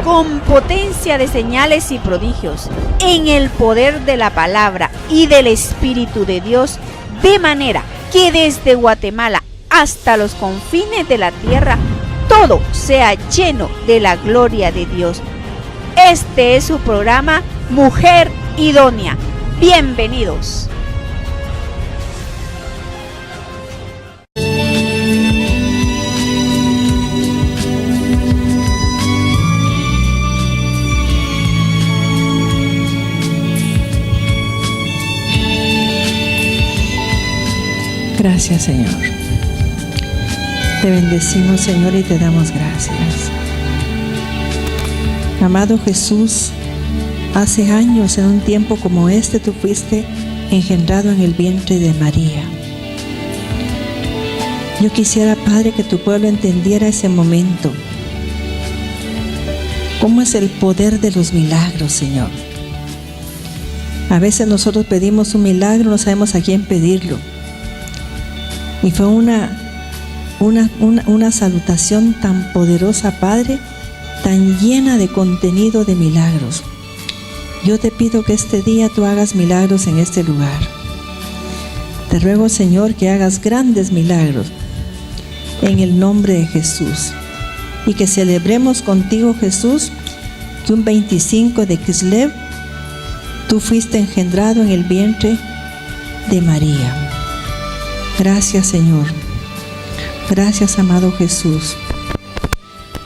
con potencia de señales y prodigios, en el poder de la palabra y del Espíritu de Dios, de manera que desde Guatemala hasta los confines de la tierra, todo sea lleno de la gloria de Dios. Este es su programa Mujer Idónea. Bienvenidos. Gracias, Señor. Te bendecimos, Señor, y te damos gracias. Amado Jesús, hace años, en un tiempo como este, tú fuiste engendrado en el vientre de María. Yo quisiera, Padre, que tu pueblo entendiera ese momento. ¿Cómo es el poder de los milagros, Señor? A veces nosotros pedimos un milagro, no sabemos a quién pedirlo. Y fue una salutación tan poderosa, Padre, tan llena de contenido de milagros. Yo te pido que este día tú hagas milagros en este lugar. Te ruego, Señor, que hagas grandes milagros en el nombre de Jesús. Y que celebremos contigo, Jesús, que un 25 de Kislev tú fuiste engendrado en el vientre de María. Gracias, Señor. Gracias, amado Jesús.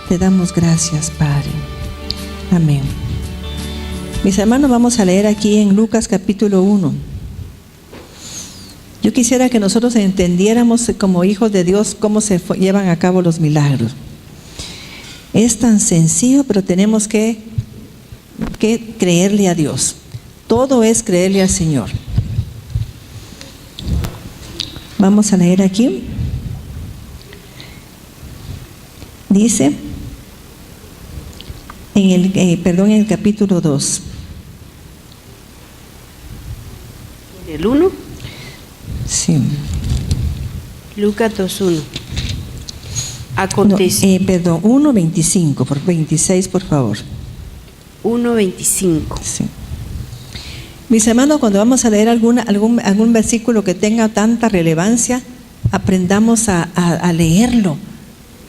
Te damos gracias, Padre. Amén. Mis hermanos, vamos a leer aquí en Lucas capítulo 1. Yo quisiera que nosotros entendiéramos como hijos de Dios cómo se llevan a cabo los milagros. Es tan sencillo, pero tenemos que creerle a Dios. Todo es creerle al Señor. Vamos a leer aquí. Dice en el capítulo 2. ¿El 1? Sí. Lucas 2:1. Perdón, 1:25, por 26, por favor. 1:25. Sí. Mis hermanos, cuando vamos a leer algún versículo que tenga tanta relevancia, aprendamos a leerlo,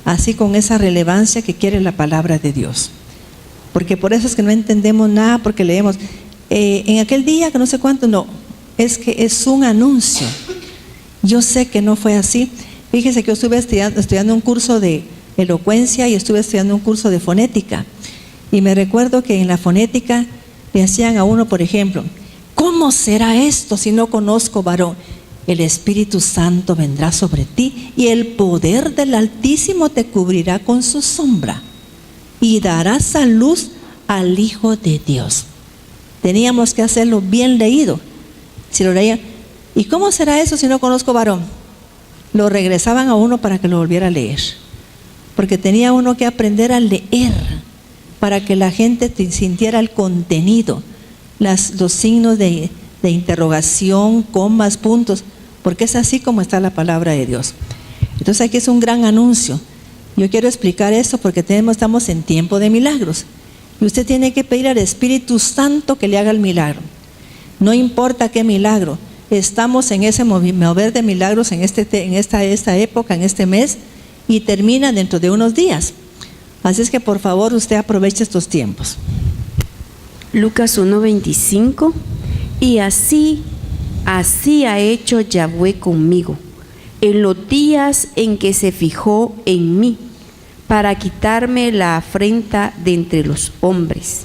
así con esa relevancia que quiere la palabra de Dios. Porque por eso es que no entendemos nada, porque leemos, en aquel día que no sé cuánto, no, es que es un anuncio. Yo sé que no fue así. Fíjese que yo estuve estudiando un curso de elocuencia y estuve estudiando un curso de fonética. Y me recuerdo que en la fonética le hacían a uno, por ejemplo, ¿cómo será esto si no conozco varón? El Espíritu Santo vendrá sobre ti y el poder del Altísimo te cubrirá con su sombra y darás a luz al Hijo de Dios. Teníamos que hacerlo bien leído. Si lo leían, ¿y cómo será eso si no conozco varón? Lo regresaban a uno para que lo volviera a leer, porque tenía uno que aprender a leer para que la gente sintiera el contenido, los signos de interrogación, comas, puntos, porque es así como está la palabra de Dios. Entonces aquí es un gran anuncio. Yo quiero explicar esto porque estamos en tiempo de milagros y usted tiene que pedir al Espíritu Santo que le haga el milagro. No importa qué milagro, estamos en ese mover de milagros en esta época, en este mes, y termina dentro de unos días. Así es que por favor usted aproveche estos tiempos. Lucas 1:25. Y así ha hecho Yahweh conmigo en los días en que se fijó en mí para quitarme la afrenta de entre los hombres.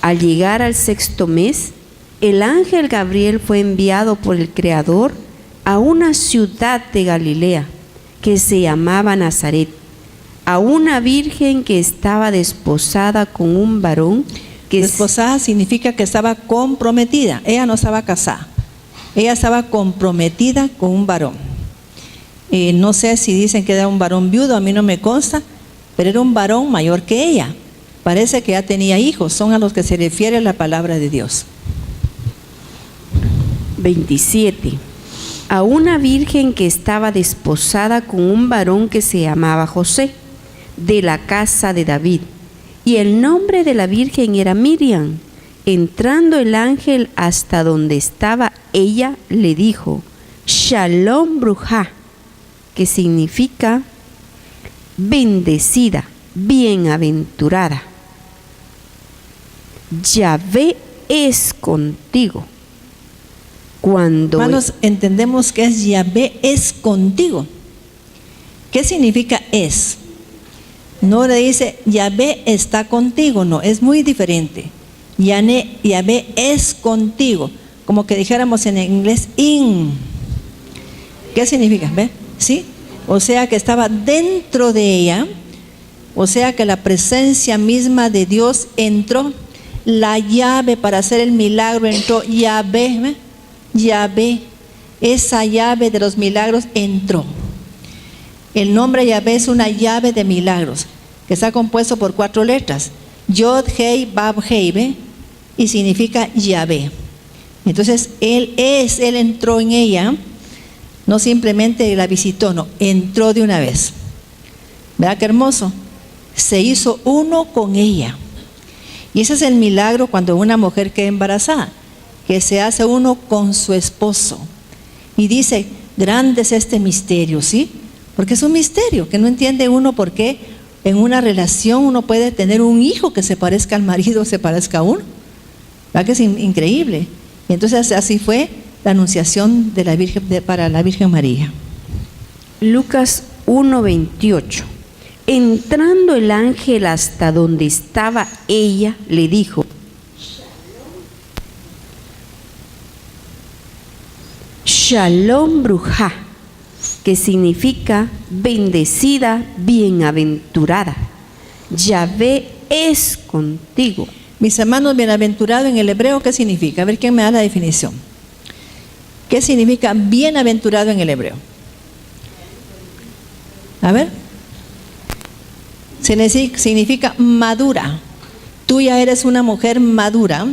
Al llegar al 6º mes, el ángel Gabriel fue enviado por el Creador a una ciudad de Galilea que se llamaba Nazaret, a una virgen que estaba desposada con un varón. Desposada significa que estaba comprometida. Ella no estaba casada, ella estaba comprometida con un varón. No sé si dicen que era un varón viudo, a mí no me consta, pero era un varón mayor que ella. Parece que ya tenía hijos, son a los que se refiere la palabra de Dios. 27. A una virgen que estaba desposada con un varón que se llamaba José, de la casa de David. y el nombre de la virgen era Miriam. Entrando el ángel hasta donde estaba ella, le dijo: Shalom Bruja, que significa bendecida, bienaventurada. Yahvé es contigo. Cuando Hermanos, entendemos que es Yahvé es contigo. ¿Qué significa es? No le dice Yahvé está contigo, no, es muy diferente. Yahvé es contigo, como que dijéramos en inglés in. ¿Qué significa? ¿Ve? ¿Sí? O sea que estaba dentro de ella, o sea que la presencia misma de Dios entró. La llave para hacer el milagro entró. Yahvé, ¿ve? Yahvé, esa llave de los milagros entró. El nombre Yahvé es una llave de milagros que está compuesto por 4 letras: Yod, Hei, Bab, Hei, ¿ve? Y significa Yahvé. Entonces él entró en ella, no simplemente la visitó, no, entró de una vez. ¿Verdad qué hermoso? Se hizo uno con ella. Y ese es el milagro cuando una mujer queda embarazada, que se hace uno con su esposo. Y dice, grande es este misterio, ¿sí? Porque es un misterio que no entiende uno por qué en una relación uno puede tener un hijo que se parezca al marido, se parezca a uno. ¿Verdad que es increíble? Y entonces así fue la anunciación de la Virgen, para la Virgen María. Lucas 1:28. Entrando el ángel hasta donde estaba ella, le dijo: Shalom Bruja, que significa bendecida, bienaventurada. Yahvé es contigo. Mis hermanos, bienaventurado en el hebreo, ¿qué significa? A ver, ¿quién me da la definición? ¿Qué significa bienaventurado en el hebreo? A ver. Significa madura. Tú ya eres una mujer madura.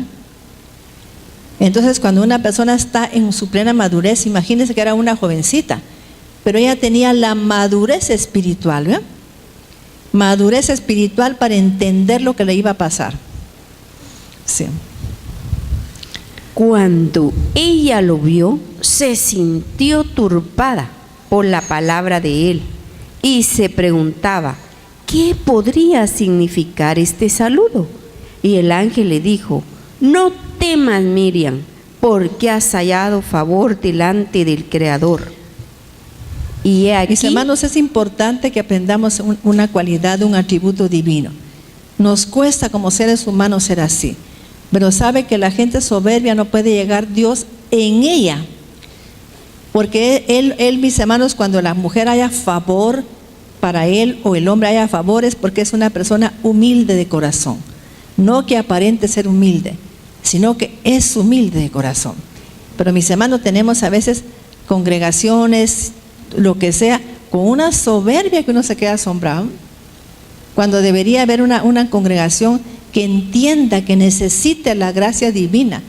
Entonces, cuando una persona está en su plena madurez, imagínense que era una jovencita, pero ella tenía la madurez espiritual, ¿verdad? Madurez espiritual para entender lo que le iba a pasar. Sí. Cuando ella lo vio, se sintió turbada por la palabra de él y se preguntaba: ¿qué podría significar este saludo? Y el ángel le dijo: no temas, Miriam, porque has hallado favor delante del Creador. Y he aquí, mis hermanos, es importante que aprendamos una cualidad, un atributo divino. Nos cuesta como seres humanos ser así, pero sabe que la gente soberbia no puede llegar Dios en ella, porque él, mis hermanos, cuando la mujer haya favor para él o el hombre haya favor, es porque es una persona humilde de corazón, no que aparente ser humilde, sino que es humilde de corazón. Pero mis hermanos, tenemos a veces congregaciones, lo que sea, con una soberbia que uno se queda asombrado, cuando debería haber una congregación que entienda que necesite la gracia divina,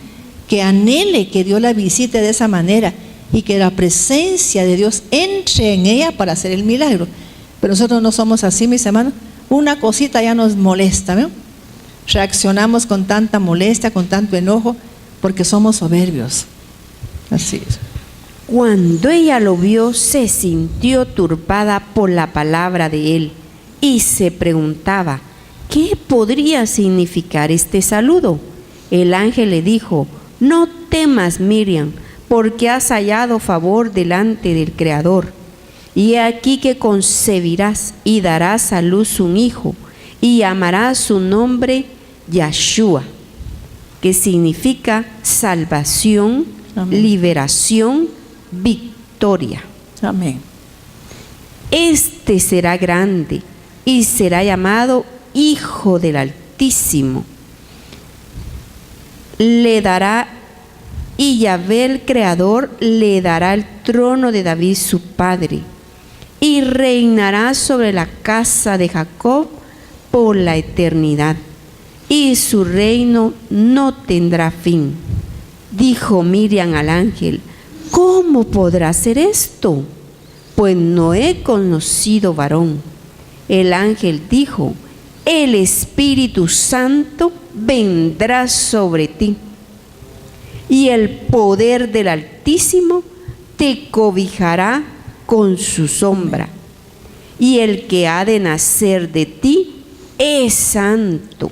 que anhele que Dios la visite de esa manera y que la presencia de Dios entre en ella para hacer el milagro. Pero nosotros no somos así, mis hermanos. Una cosita ya nos molesta, ¿no? Reaccionamos con tanta molestia, con tanto enojo, porque somos soberbios. Así es. Cuando ella lo vio, se sintió turbada por la palabra de él y se preguntaba: ¿qué podría significar este saludo? El ángel le dijo: no temas, Miriam, porque has hallado favor delante del Creador. Y he aquí que concebirás y darás a luz un hijo, y llamarás su nombre Yahshua, que significa salvación, amén, liberación, victoria. Amén. Este será grande y será llamado Hijo del Altísimo. Le dará, y Yahvé el Creador le dará el trono de David su padre, y reinará sobre la casa de Jacob por la eternidad, y su reino no tendrá fin. Dijo Miriam al ángel: ¿cómo podrá ser esto? Pues no he conocido varón. El ángel dijo: el Espíritu Santo vendrá sobre ti, y el poder del Altísimo te cobijará con su sombra, y el que ha de nacer de ti es santo,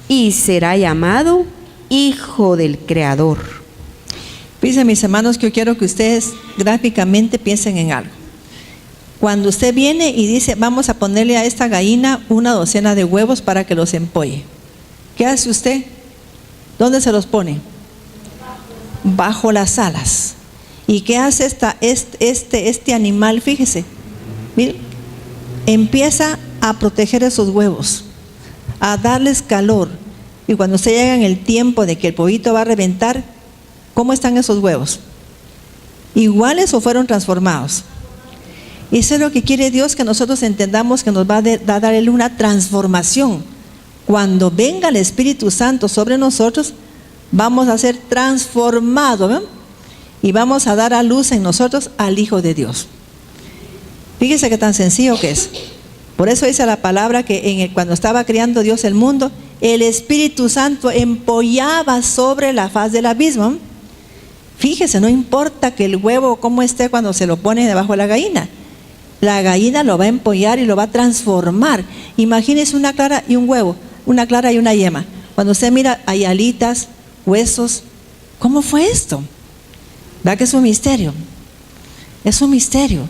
y será llamado Hijo del Creador. Fíjense, mis hermanos, que yo quiero que ustedes gráficamente piensen en algo. Cuando usted viene y dice, vamos a ponerle a esta gallina 1 de huevos para que los empolle, ¿qué hace usted? ¿Dónde se los pone? Bajo las alas. ¿Y qué hace este animal? Fíjese, mire, empieza a proteger esos huevos, a darles calor. Y cuando usted llega en el tiempo de que el pollito va a reventar, ¿cómo están esos huevos? ¿Iguales o fueron transformados? Y eso es lo que quiere Dios, que nosotros entendamos, que nos va a dar Él una transformación. Cuando venga el Espíritu Santo sobre nosotros, vamos a ser transformados, ¿ven? Y vamos a dar a luz en nosotros al Hijo de Dios. Fíjese qué tan sencillo que es. Por eso dice la palabra que cuando estaba creando Dios el mundo, el Espíritu Santo empollaba sobre la faz del abismo. Fíjese, no importa que el huevo cómo esté cuando se lo pone debajo de la gallina lo va a empollar y lo va a transformar. Imagínese una clara y un huevo, una clara y una yema. Cuando usted mira, hay alitas, huesos. ¿Cómo fue esto? ¿Verdad que es un misterio? Es un misterio.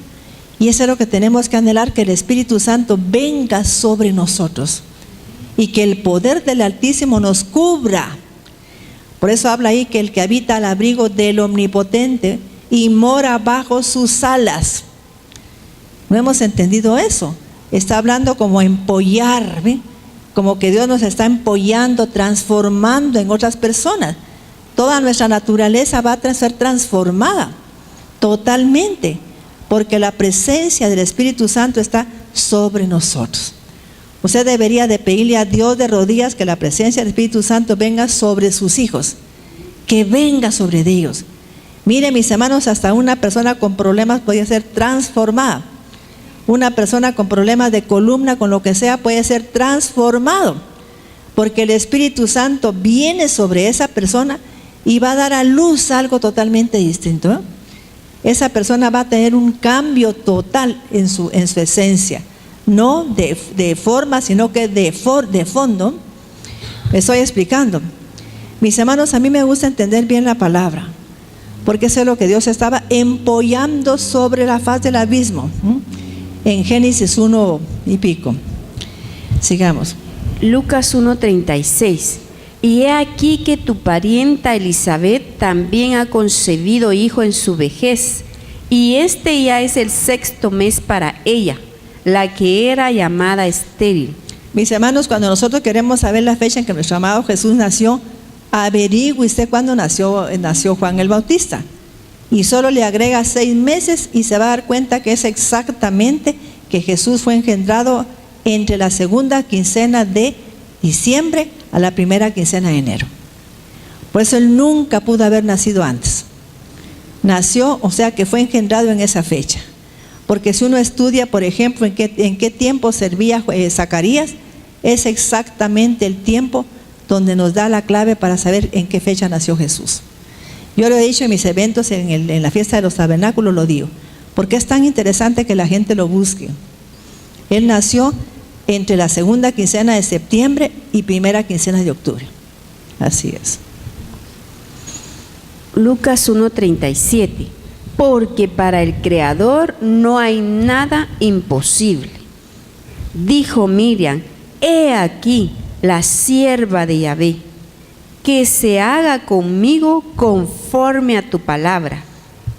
Y eso es lo que tenemos que anhelar, que el Espíritu Santo venga sobre nosotros y que el poder del Altísimo nos cubra. Por eso habla ahí que el que habita al abrigo del Omnipotente y mora bajo sus alas. No hemos entendido eso. Está hablando como empollar, ¿ve? Como que Dios nos está empollando, transformando en otras personas. Toda nuestra naturaleza va a ser transformada totalmente, porque la presencia del Espíritu Santo está sobre nosotros. Usted debería de pedirle a Dios de rodillas que la presencia del Espíritu Santo venga sobre sus hijos, que venga sobre ellos. Mire, mis hermanos, hasta una persona con problemas puede ser transformada. Una persona con problemas de columna, con lo que sea, puede ser transformado, porque el Espíritu Santo viene sobre esa persona y va a dar a luz algo totalmente distinto, ¿eh? Esa persona va a tener un cambio total en su esencia, no de forma, sino que de fondo. Me estoy explicando. Mis hermanos, a mí me gusta entender bien la palabra, porque eso es lo que Dios estaba empollando sobre la faz del abismo, en Génesis 1 y pico. Sigamos. Lucas 1:36. Y he aquí que tu parienta Elizabeth también ha concebido hijo en su vejez, y este ya es el 6º mes para ella, la que era llamada estéril. Mis hermanos, cuando nosotros queremos saber la fecha en que nuestro amado Jesús nació, averigüe usted cuándo nació Juan el Bautista, y solo le agrega 6 meses y se va a dar cuenta que es exactamente que Jesús fue engendrado entre la 2ª quincena de diciembre a la 1ª quincena de enero. Por eso él nunca pudo haber nacido antes. Nació, o sea que fue engendrado en esa fecha. Porque si uno estudia, por ejemplo, en qué tiempo servía Zacarías, es exactamente el tiempo donde nos da la clave para saber en qué fecha nació Jesús. Yo lo he dicho en mis eventos, en la fiesta de los tabernáculos lo digo, porque es tan interesante que la gente lo busque. Él nació entre la 2ª quincena de septiembre y 1ª quincena de octubre. Así es. Lucas 1:37. Porque para el Creador no hay nada imposible. Dijo Miriam: he aquí la sierva de Yahvé, que se haga conmigo conforme a tu palabra.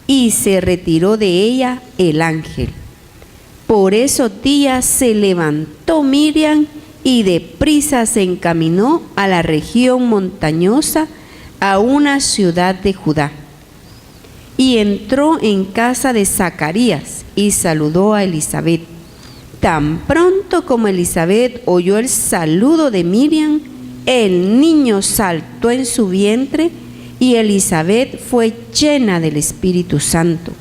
Y se retiró de ella el ángel. Por esos días se levantó Miriam y deprisa se encaminó a la región montañosa, a una ciudad de Judá. Y entró en casa de Zacarías y saludó a Elizabeth. Tan pronto como Elizabeth oyó el saludo de Miriam, el niño saltó en su vientre y Elizabeth fue llena del Espíritu Santo.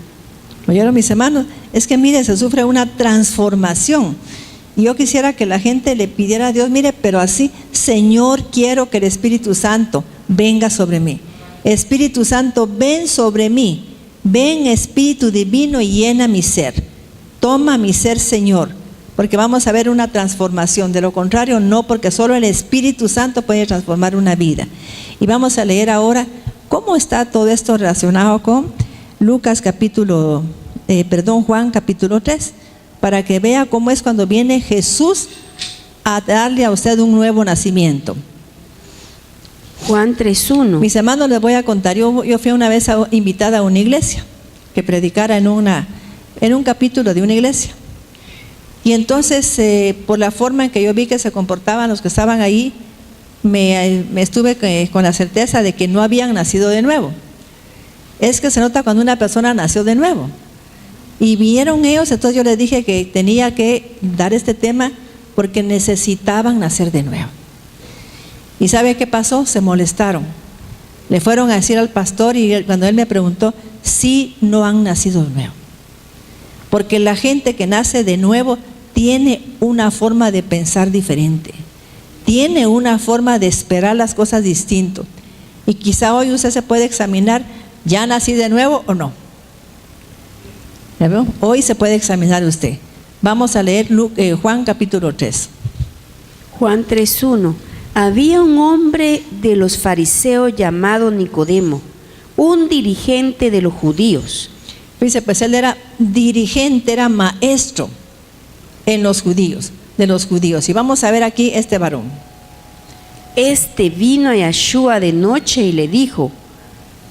¿Oyeron, mis hermanos? Es que mire, se sufre una transformación. Y yo quisiera que la gente le pidiera a Dios, mire, pero así: Señor, quiero que el Espíritu Santo venga sobre mí. Espíritu Santo, ven sobre mí. Ven, Espíritu Divino, y llena mi ser. Toma mi ser, Señor, porque vamos a ver una transformación. De lo contrario, no, porque solo el Espíritu Santo puede transformar una vida. Y vamos a leer ahora cómo está todo esto relacionado con Juan capítulo 3, para que vea cómo es cuando viene Jesús a darle a usted un nuevo nacimiento. Juan 3:1. Mis hermanos, les voy a contar. Yo fui una vez invitada a una iglesia que predicara en un capítulo de una iglesia. Y entonces, por la forma en que yo vi que se comportaban los que estaban ahí, me estuve con la certeza de que no habían nacido de nuevo. Es que se nota cuando una persona nació de nuevo. Y vinieron ellos, entonces yo les dije que tenía que dar este tema porque necesitaban nacer de nuevo. ¿Y sabe qué pasó? Se molestaron. Le fueron a decir al pastor, y cuando él me preguntó, sí, no han nacido de nuevo. Porque la gente que nace de nuevo tiene una forma de pensar diferente. Tiene una forma de esperar las cosas distinto. Y quizá hoy usted se puede examinar, ¿ya nací de nuevo o no? ¿Ya veo? Hoy se puede examinar usted. Vamos a leer Juan capítulo 3. Juan 3:1. Había un hombre de los fariseos llamado Nicodemo, un dirigente de los judíos. Dice, pues él era dirigente, era maestro en los judíos, de los judíos. Y vamos a ver aquí este varón. Este vino a Yahshua de noche y le dijo: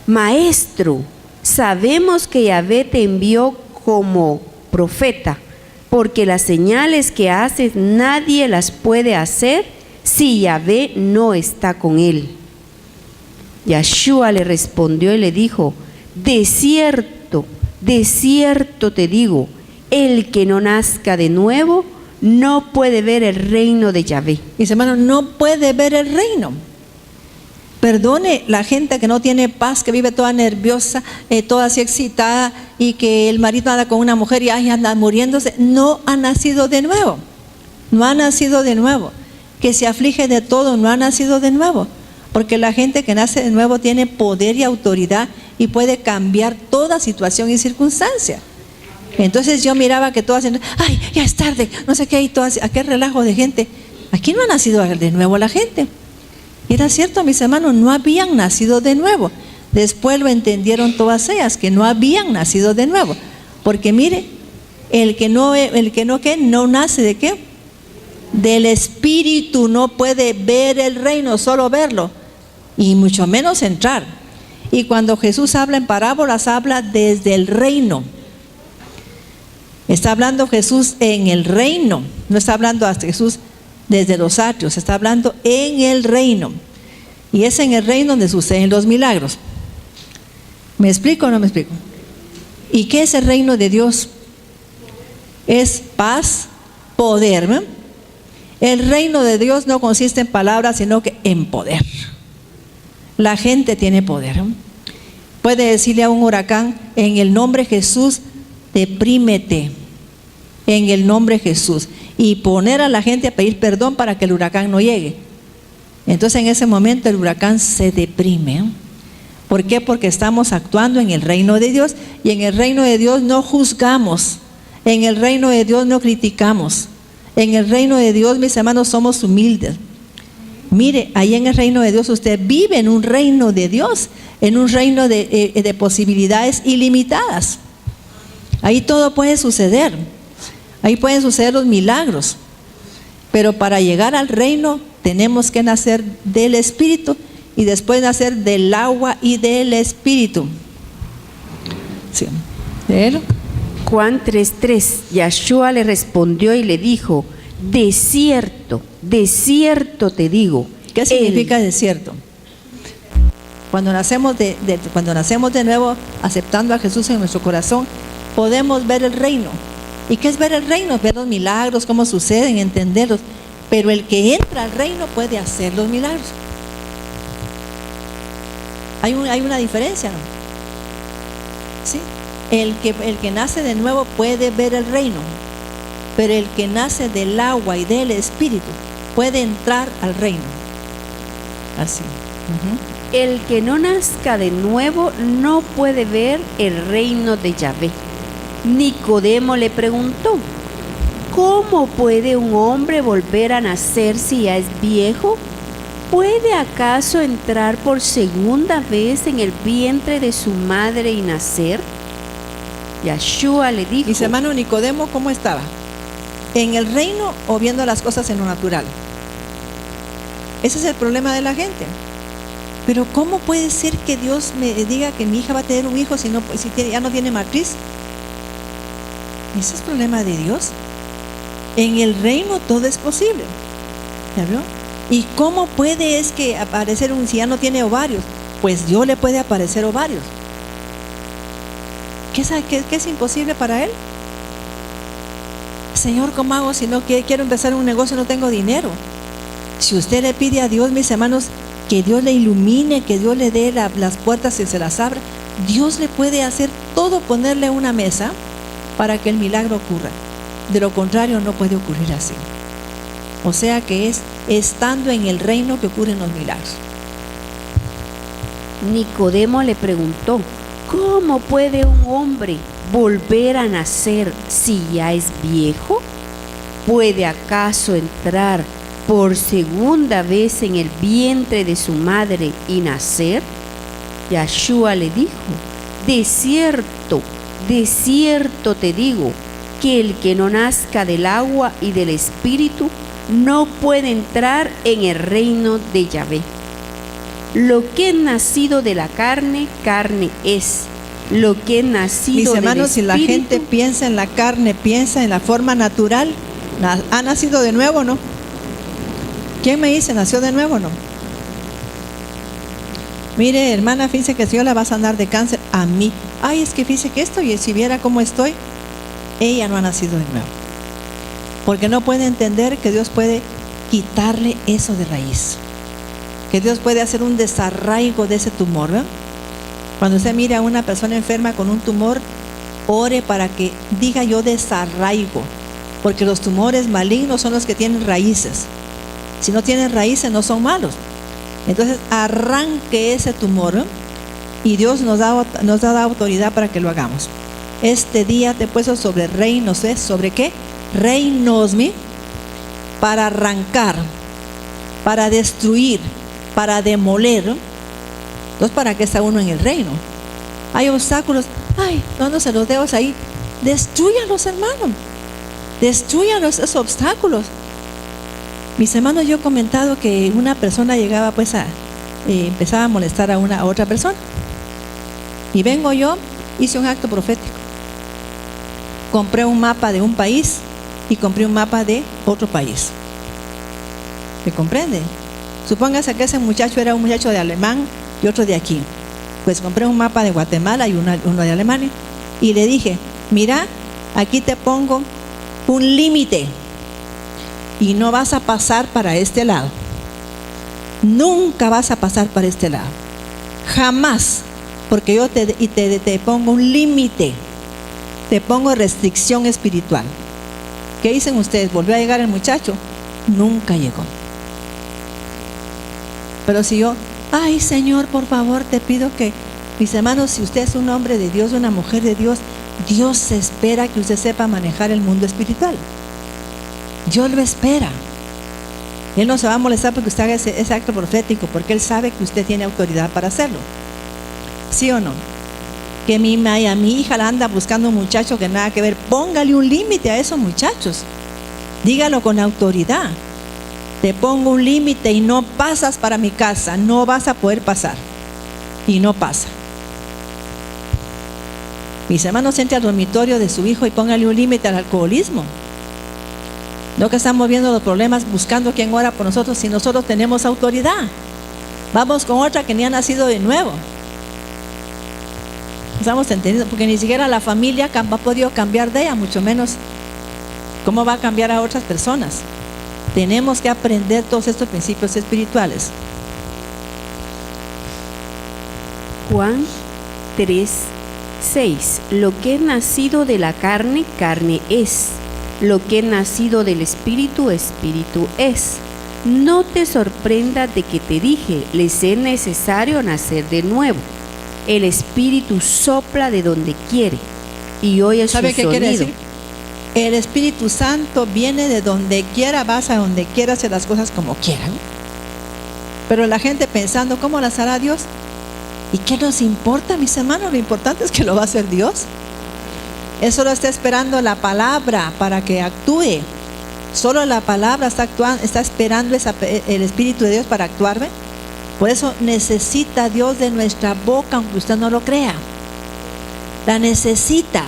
Maestro, sabemos que Yahvé te envió como profeta, porque las señales que haces nadie las puede hacer si Yahvé no está con él. Yahshua le respondió y le dijo: de cierto te digo, el que no nazca de nuevo no puede ver el reino de Yahvé. Dice, hermano, no puede ver el reino. Perdone la gente que no tiene paz, que vive toda nerviosa, toda así excitada, y que el marido anda con una mujer y ahí anda muriéndose. No ha nacido de nuevo. No ha nacido de nuevo. Que se aflige de todo, no ha nacido de nuevo. Porque la gente que nace de nuevo tiene poder y autoridad y puede cambiar toda situación y circunstancia. Entonces yo miraba que todas, ay, ya es tarde, no sé qué, y todas, aquel relajo de gente. Aquí no ha nacido de nuevo la gente. Y era cierto, mis hermanos, no habían nacido de nuevo. Después lo entendieron todas ellas, que no habían nacido de nuevo. Porque mire, el que no nace ¿de qué? Del Espíritu no puede ver el reino, solo verlo, y mucho menos entrar. Y cuando Jesús habla en parábolas, habla desde el reino. Está hablando Jesús en el reino, no está hablando a Jesús desde los atrios, está hablando en el reino. Y es en el reino donde suceden los milagros. ¿Me explico o no me explico? ¿Y qué es el reino de Dios? Es paz, poder, ¿no? El reino de Dios no consiste en palabras, sino que en poder. La gente tiene poder, ¿no? Puede decirle a un huracán, en el nombre de Jesús, deprímete, en el nombre de Jesús, y poner a la gente a pedir perdón para que el huracán no llegue. Entonces en ese momento el huracán se deprime, ¿no? ¿Por qué? Porque estamos actuando en el reino de Dios, y en el reino de Dios no juzgamos, en el reino de Dios no criticamos. En el reino de Dios, mis hermanos, somos humildes. Mire, ahí en el reino de Dios usted vive en un reino de Dios, en un reino de posibilidades ilimitadas. Ahí todo puede suceder. Ahí pueden suceder los milagros. Pero para llegar al reino tenemos que nacer del Espíritu y después nacer del agua y del Espíritu. Sí. ¿Léelo? Juan 3:3. Yahshua le respondió y le dijo: de cierto te digo. ¿Qué significa desierto? Cuando nacemos de nuevo, aceptando a Jesús en nuestro corazón, podemos ver el reino. ¿Y qué es ver el reino? Ver los milagros, cómo suceden, entenderlos. Pero el que entra al reino puede hacer los milagros. Hay una diferencia, ¿no? ¿Sí? El que nace de nuevo puede ver el reino, pero el que nace del agua y del Espíritu puede entrar al reino. Así. El que no nazca de nuevo no puede ver el reino de Yahvé. Nicodemo le preguntó: ¿cómo puede un hombre volver a nacer si ya es viejo? ¿Puede acaso entrar por segunda vez en el vientre de su madre y nacer? Yahshua le dijo: Mis hermanos, Nicodemo, ¿cómo estaba? ¿En el reino o viendo las cosas en lo natural? Ese es el problema de la gente. Pero ¿cómo puede ser que Dios me diga que mi hija va a tener un hijo si ya no tiene matriz? Ese es el problema de Dios. En el reino todo es posible. ¿Ya vio? ¿Y cómo puede es que aparecer si ya no tiene ovarios? Pues Dios le puede aparecer ovarios. ¿Qué es imposible para él? Señor, ¿cómo hago si no quiero empezar un negocio y no tengo dinero? Si usted le pide a Dios, mis hermanos, que Dios le ilumine, que Dios le dé las puertas y se las abra, Dios le puede hacer todo, ponerle una mesa para que el milagro ocurra. De lo contrario, no puede ocurrir así. O sea que es estando en el reino que ocurren los milagros. Nicodemo le preguntó: ¿cómo puede un hombre volver a nacer si ya es viejo? ¿Puede acaso entrar por segunda vez en el vientre de su madre y nacer? Yahshua le dijo: de cierto te digo, que el que no nazca del agua y del Espíritu no puede entrar en el reino de Yahvé. Lo que es nacido de la carne, carne es. Lo que es nacido Mis hermanos, del Espíritu, si la gente piensa en la carne, piensa en la forma natural, ¿ha nacido de nuevo o no? ¿Quién me dice nació de nuevo o no? Mire, hermana, fíjese que si yo la vas a andar de cáncer, a mí. Ay, es que fíjese que esto, y si viera cómo estoy, ella no ha nacido de nuevo. Porque no puede entender que Dios puede quitarle eso de raíz. Que Dios puede hacer un desarraigo de ese tumor, ¿verdad? Cuando usted mire a una persona enferma con un tumor, ore para que diga yo desarraigo. Porque los tumores malignos son los que tienen raíces. Si no tienen raíces, no son malos. Entonces, arranque ese tumor, ¿eh? Y Dios nos da autoridad para que lo hagamos. Este día te he puesto sobre reinos, ¿eh? ¿Sobre qué? Reinos, para arrancar, para destruir, para demoler. Entonces, ¿para qué está uno en el reino? Hay obstáculos. Ay, dándose los dedos ahí. Destrúyalos, hermano. Destrúyalos esos obstáculos. Mis hermanos, yo he comentado que una persona llegaba pues empezaba a molestar a otra persona. Y vengo yo, hice un acto profético. Compré un mapa de un país y compré un mapa de otro país. ¿Me comprende? Supóngase que ese muchacho era un muchacho de alemán y otro de aquí. Pues compré un mapa de Guatemala y uno de Alemania. Y le dije: mira, aquí te pongo un límite. Y no vas a pasar para este lado. Nunca vas a pasar para este lado. Jamás. Porque yo te pongo un límite. Te pongo restricción espiritual. ¿Qué dicen ustedes? ¿Volvió a llegar el muchacho? Nunca llegó. Pero si yo, ay Señor, por favor, te pido que, mis hermanos, si usted es un hombre de Dios, una mujer de Dios, Dios espera que usted sepa manejar el mundo espiritual. Dios lo espera. Él no se va a molestar porque usted haga ese acto profético, porque Él sabe que usted tiene autoridad para hacerlo. ¿Sí o no? Que a mi hija la anda buscando un muchacho que nada que ver. Póngale un límite a esos muchachos. Dígalo con autoridad. Te pongo un límite y no pasas para mi casa. No vas a poder pasar. Y no pasa. Mis hermanos, entre al dormitorio de su hijo y póngale un límite al alcoholismo. No que estamos viendo los problemas buscando quién ora por nosotros si nosotros tenemos autoridad. Vamos con otra que ni ha nacido de nuevo. Estamos entendiendo, porque ni siquiera la familia ha podido cambiar de ella, mucho menos cómo va a cambiar a otras personas. Tenemos que aprender todos estos principios espirituales. Juan 3:6. Lo que es nacido de la carne, carne es. Lo que es nacido del Espíritu, Espíritu es. No te sorprendas de que te dije, les es necesario nacer de nuevo. El Espíritu sopla de donde quiere y oye su ¿Sabe qué sonido. quiere decir? El Espíritu Santo viene de donde quiera, vas a donde quiera, hacer las cosas como quieran. Pero la gente pensando, ¿cómo las hará Dios? ¿Y qué nos importa, mis hermanos? Lo importante es que lo va a hacer Dios. Él solo está esperando la palabra para que actúe. Solo la palabra está esperando el Espíritu de Dios para actuar. ¿Ve? Por eso necesita Dios de nuestra boca, aunque usted no lo crea. La necesita.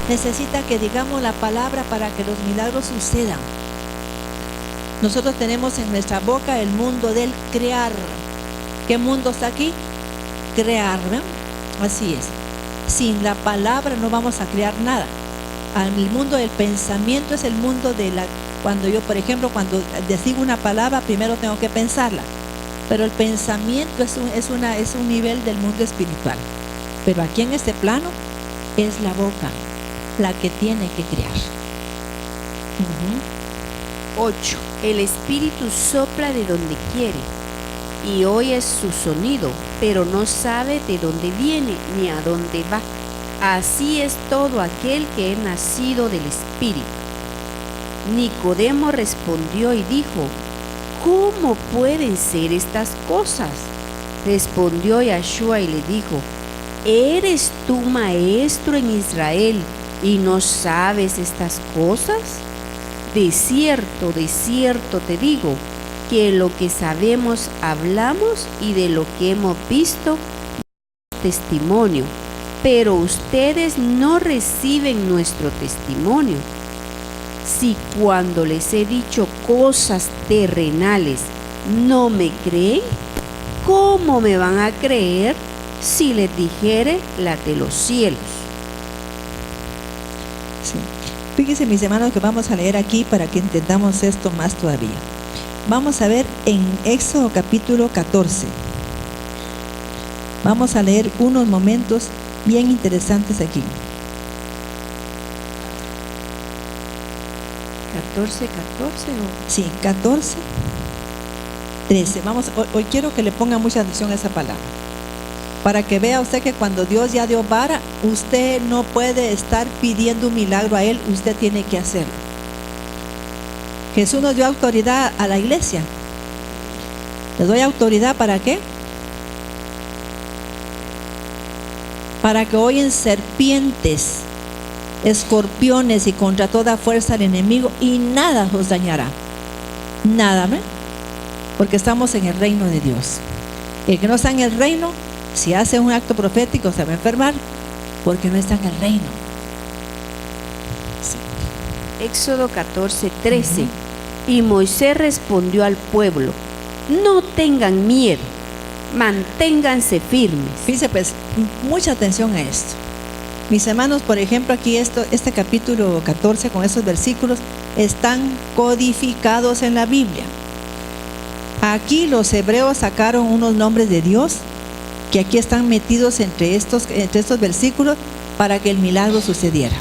Necesita que digamos la palabra para que los milagros sucedan. Nosotros tenemos en nuestra boca el mundo del crear. ¿Qué mundo está aquí? Crear, ¿ven? Así es. Sin la palabra no vamos a crear nada. El mundo del pensamiento es el mundo de la... Cuando yo, por ejemplo, cuando digo una palabra, primero tengo que pensarla. Pero el pensamiento es un nivel del mundo espiritual. Pero aquí en este plano es la boca la que tiene que crear. 8. El Espíritu sopla de donde quiere y oye su sonido, pero no sabe de dónde viene ni a dónde va. Así es todo aquel que es nacido del Espíritu. Nicodemo respondió y dijo, ¿cómo pueden ser estas cosas? Respondió Yahshua y le dijo, ¿eres tú maestro en Israel y no sabes estas cosas? De cierto te digo, que lo que sabemos hablamos y de lo que hemos visto testimonio, pero ustedes no reciben nuestro testimonio. Si cuando les he dicho cosas terrenales no me creen, ¿cómo me van a creer si les dijere las de los cielos? Sí. Fíjense, mis hermanos, que vamos a leer aquí para que entendamos esto más todavía. Vamos a ver en Éxodo capítulo 14. Vamos a leer unos momentos bien interesantes aquí. 14 Sí, 14, 13. Hoy quiero que le ponga mucha atención a esa palabra. Para que vea usted que cuando Dios ya dio vara, usted no puede estar pidiendo un milagro a Él, usted tiene que hacerlo. Jesús nos dio autoridad a la iglesia. ¿Les doy autoridad para qué? Para que oyen serpientes, escorpiones y contra toda fuerza del enemigo y nada os dañará. Nada, ¿ve? Porque estamos en el reino de Dios. El que no está en el reino, si hace un acto profético se va a enfermar porque no está en el reino. Sí. Éxodo 14:13. Y Moisés respondió al pueblo, no tengan miedo, manténganse firmes. Fíjense pues, mucha atención a esto. Mis hermanos, por ejemplo, aquí este capítulo 14 con estos versículos están codificados en la Biblia. Aquí los hebreos sacaron unos nombres de Dios que aquí están metidos entre estos versículos para que el milagro sucediera.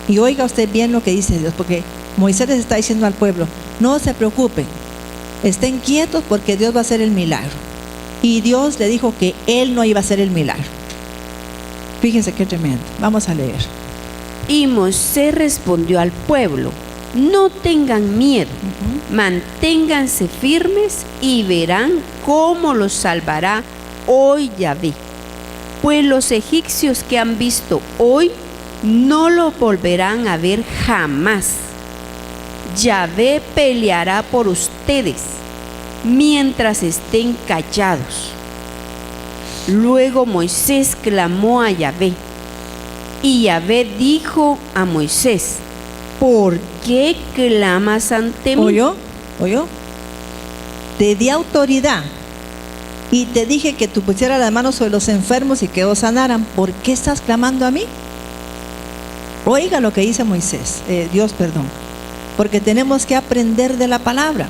Y oiga usted bien lo que dice Dios, porque Moisés les está diciendo al pueblo, no se preocupen, estén quietos porque Dios va a hacer el milagro. Y Dios le dijo que Él no iba a hacer el milagro. Fíjense qué tremendo. Vamos a leer. Y Moisés respondió al pueblo, no tengan miedo, manténganse firmes y verán cómo los salvará hoy Yahvé. Pues los egipcios que han visto hoy no lo volverán a ver jamás. Yahvé peleará por ustedes mientras estén callados. Luego Moisés clamó a Yahvé, y Yahvé dijo a Moisés, ¿por qué clamas ante mí? ¿Oyó? Te di autoridad y te dije que tú pusieras las manos sobre los enfermos y que os sanaran. ¿Por qué estás clamando a mí? Oiga lo que dice Dios, porque tenemos que aprender de la palabra.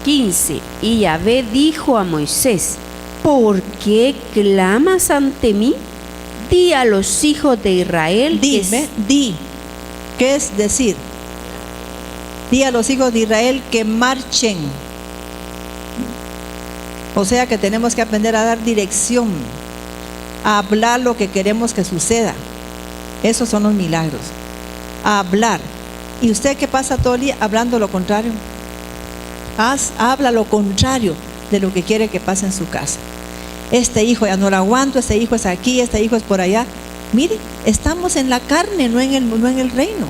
15. Y Yahvé dijo a Moisés, ¿por qué clamas ante mí? Di a los hijos de Israel Di. ¿Qué es decir? Di a los hijos de Israel que marchen. O sea que tenemos que aprender a dar dirección, a hablar lo que queremos que suceda. Esos son los milagros. A hablar. ¿Y usted qué pasa todo el día? Hablando lo contrario. Habla lo contrario de lo que quiere que pase en su casa. Este hijo ya no lo aguanto, este hijo es aquí, este hijo es por allá. Mire, estamos en la carne, no en el reino.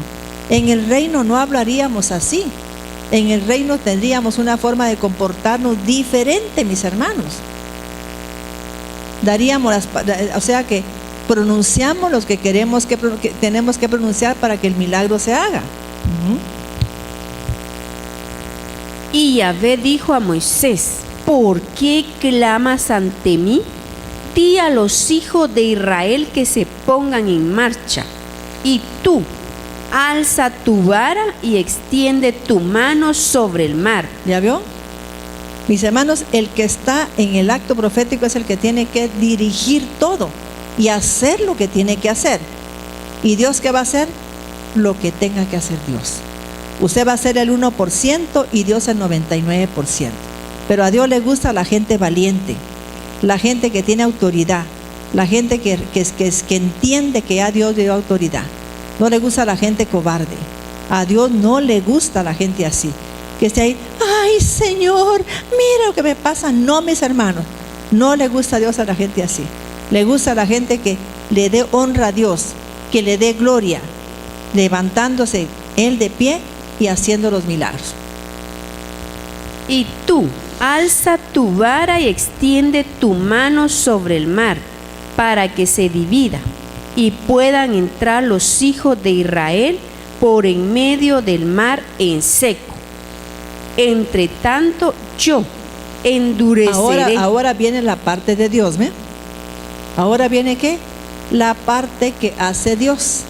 En el reino no hablaríamos así. En el reino tendríamos una forma de comportarnos diferente, mis hermanos. O sea que pronunciamos los que queremos que tenemos que pronunciar para que el milagro se haga. Y Yahvé dijo a Moisés: ¿por qué clamas ante mí? Di a los hijos de Israel que se pongan en marcha. Y tú, alza tu vara y extiende tu mano sobre el mar. ¿Ya vio? Mis hermanos, el que está en el acto profético es el que tiene que dirigir todo y hacer lo que tiene que hacer. ¿Y Dios qué va a hacer? Lo que tenga que hacer Dios. Usted va a hacer el 1% y Dios el 99%. Pero a Dios le gusta la gente valiente, la gente que tiene autoridad, la gente que entiende que a Dios le dio autoridad. No le gusta la gente cobarde. A Dios no le gusta la gente así, que esté ahí: ay Señor, mira lo que me pasa. No, mis hermanos, no le gusta a Dios a la gente así. Le gusta a la gente que le dé honra a Dios, que le dé gloria, levantándose Él de pie y haciendo los milagros. Y tú, alza tu vara y extiende tu mano sobre el mar, para que se divida y puedan entrar los hijos de Israel por en medio del mar en seco. Entre tanto, yo endureceré. Ahora viene la parte de Dios, ¿ve? Ahora viene ¿qué? La parte que hace Dios.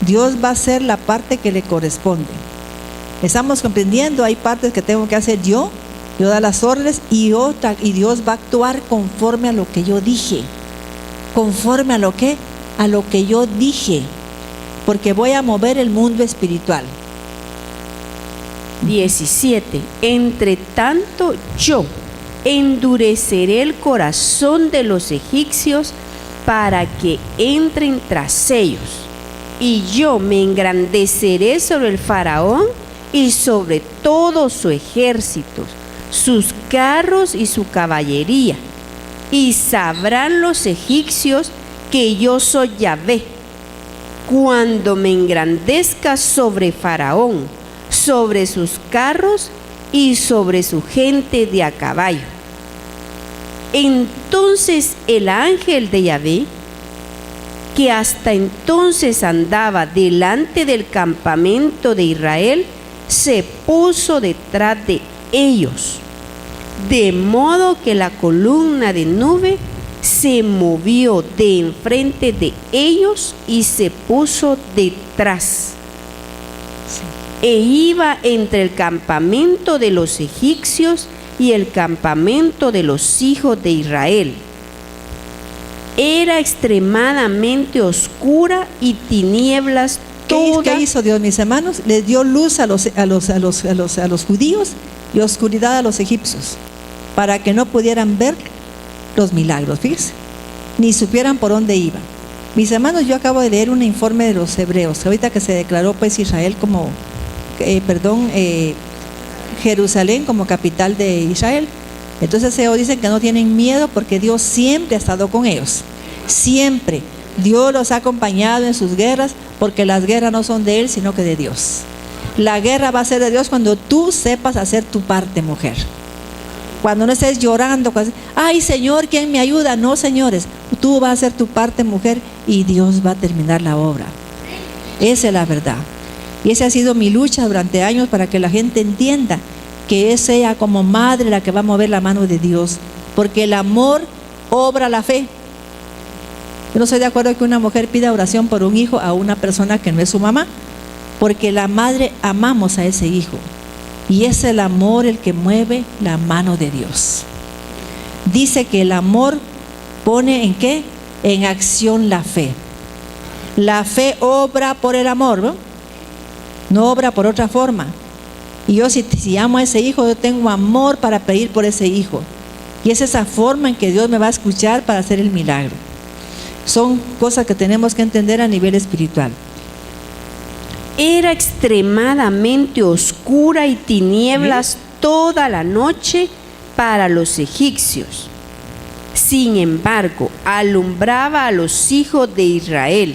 Dios va a hacer la parte que le corresponde. Estamos comprendiendo, hay partes que tengo que hacer yo da las órdenes y Dios va a actuar conforme a lo que yo dije. Conforme a lo que yo dije, porque voy a mover el mundo espiritual. 17. Entre tanto, yo endureceré el corazón de los egipcios para que entren tras ellos, y yo me engrandeceré sobre el faraón y sobre todo su ejército, sus carros y su caballería. Y sabrán los egipcios que yo soy Yahvé, cuando me engrandezca sobre Faraón, sobre sus carros y sobre su gente de a caballo. Entonces el ángel de Yahvé, que hasta entonces andaba delante del campamento de Israel, se puso detrás de ellos, de modo que la columna de nube se movió de enfrente de ellos y se puso detrás. E iba entre el campamento de los egipcios y el campamento de los hijos de Israel. Era extremadamente oscura y tinieblas todas. ¿Qué hizo Dios, mis hermanos? Les dio luz a los judíos y oscuridad a los egipcios, para que no pudieran ver los milagros, fíjense, ni supieran por dónde iban. Mis hermanos, yo acabo de leer un informe de los hebreos, ahorita que se declaró pues Israel como, Jerusalén como capital de Israel. Entonces ellos dicen que no tienen miedo porque Dios siempre ha estado con ellos, siempre. Dios los ha acompañado en sus guerras, porque las guerras no son de Él, sino que de Dios. La guerra va a ser de Dios cuando tú sepas hacer tu parte, mujer. Cuando no estés llorando, ay Señor, ¿quién me ayuda? No, señores, tú vas a hacer tu parte, mujer, y Dios va a terminar la obra. Esa es la verdad. Y esa ha sido mi lucha durante años, para que la gente entienda que es ella como madre la que va a mover la mano de Dios, porque el amor obra la fe. Yo no estoy de acuerdo que una mujer pida oración por un hijo a una persona que no es su mamá, porque la madre amamos a ese hijo, y es el amor el que mueve la mano de Dios. Dice que el amor pone ¿en qué? En acción la fe. La fe obra por el amor, ¿no? no obra por otra forma. Y yo si amo a ese hijo, yo tengo amor para pedir por ese hijo. Y es esa forma en que Dios me va a escuchar para hacer el milagro. Son cosas que tenemos que entender a nivel espiritual. Era extremadamente oscura y tinieblas toda la noche para los egipcios. Sin embargo, alumbraba a los hijos de Israel.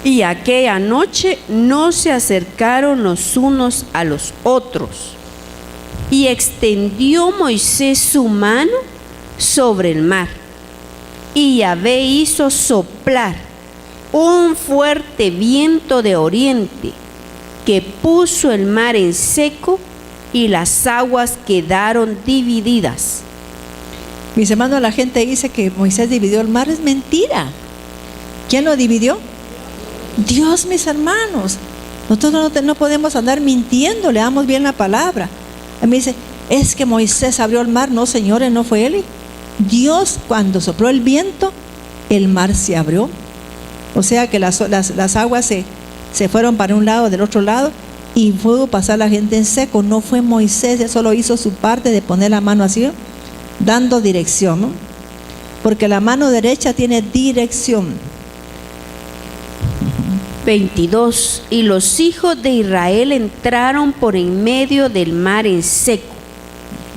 Y aquella noche no se acercaron los unos a los otros. Y extendió Moisés su mano sobre el mar. Y Yahvé hizo soplar un fuerte viento de oriente que puso el mar en seco y las aguas quedaron divididas. Mis hermanos, la gente dice que Moisés dividió el mar. Es mentira. ¿Quién lo dividió? Dios, mis hermanos. Nosotros no podemos andar mintiendo, leamos bien la palabra. A mí dice, es que Moisés abrió el mar. No, señores, no fue él. Dios, cuando sopló el viento, el mar se abrió. O sea que las aguas se fueron para un lado, del otro lado, y pudo pasar la gente en seco. No fue Moisés, él solo hizo su parte de poner la mano así, dando dirección, ¿no? Porque la mano derecha tiene dirección. 22. Y los hijos de Israel entraron por en medio del mar en seco,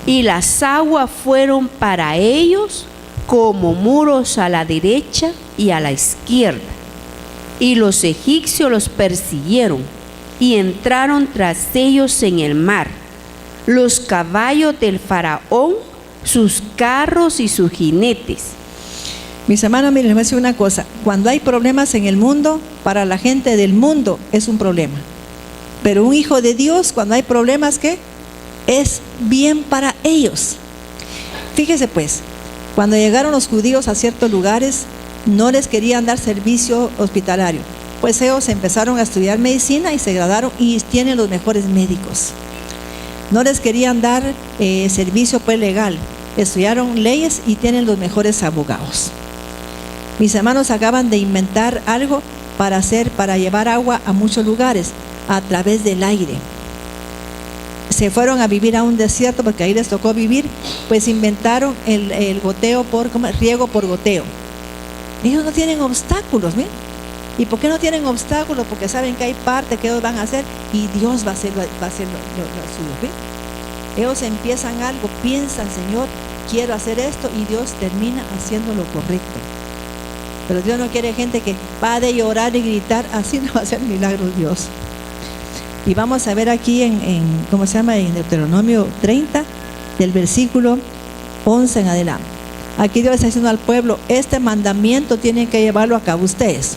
y las aguas fueron para ellos como muros a la derecha y a la izquierda. Y los egipcios los persiguieron y entraron tras ellos en el mar, los caballos del faraón, sus carros y sus jinetes. Mis hermanos, miren, les voy a decir una cosa. Cuando hay problemas en el mundo, para la gente del mundo es un problema. Pero un hijo de Dios, cuando hay problemas, ¿qué? Es bien para ellos. Fíjese pues, cuando llegaron los judíos a ciertos lugares, no les querían dar servicio hospitalario. Pues ellos empezaron a estudiar medicina y se graduaron y tienen los mejores médicos. No les querían dar servicio pues legal. Estudiaron leyes y tienen los mejores abogados. Mis hermanos acaban de inventar algo para llevar agua a muchos lugares a través del aire. Se fueron a vivir a un desierto porque ahí les tocó vivir, pues inventaron el goteo riego por goteo. Ellos no tienen obstáculos, ¿ven? ¿Y por qué no tienen obstáculos? Porque saben que hay parte que ellos van a hacer y Dios va a hacer lo suyo, ¿ven? Ellos empiezan algo, piensan, Señor, quiero hacer esto, y Dios termina haciendo lo correcto. Pero Dios no quiere gente que va de llorar y gritar. Así no va a hacer milagros Dios. Y vamos a ver aquí en Deuteronomio 30, del versículo 11 en adelante. Aquí Dios está diciendo al pueblo, este mandamiento tienen que llevarlo a cabo ustedes.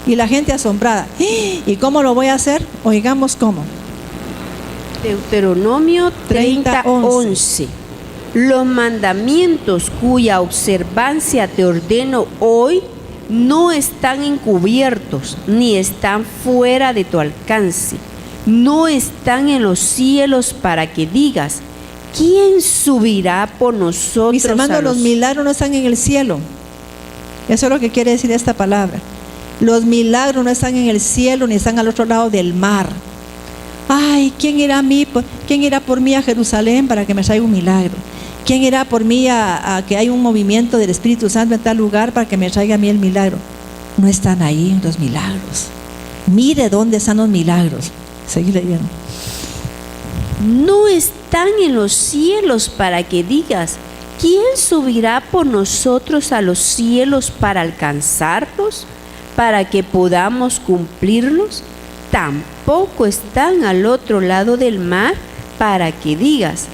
Y la gente asombrada, ¿y cómo lo voy a hacer? Oigamos cómo. Deuteronomio 30, 11. Los mandamientos cuya observancia te ordeno hoy no están encubiertos, ni están fuera de tu alcance. No están en los cielos para que digas, ¿quién subirá por nosotros? Mis hermanos, los milagros no están en el cielo. Eso es lo que quiere decir esta palabra. Los milagros no están en el cielo, ni están al otro lado del mar. Ay, ¿quién irá por mí a Jerusalén para que me traiga un milagro? ¿Quién irá por mí a que hay un movimiento del Espíritu Santo en tal lugar para que me traiga a mí el milagro? No están ahí los milagros. Mire dónde están los milagros. Seguí leyendo. No están en los cielos para que digas, ¿quién subirá por nosotros a los cielos para alcanzarlos, para que podamos cumplirlos? Tampoco están al otro lado del mar para que digas,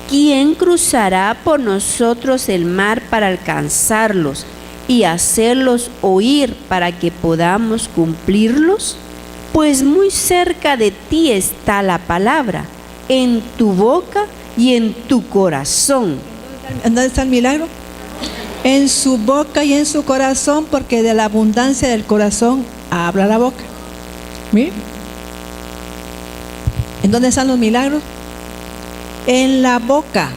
¿quién cruzará por nosotros el mar para alcanzarlos y hacerlos oír para que podamos cumplirlos? Pues muy cerca de ti está la palabra, en tu boca y en tu corazón. ¿Dónde está el milagro? En su boca y en su corazón, porque de la abundancia del corazón habla la boca. ¿Miren? ¿En dónde están los milagros? En la boca.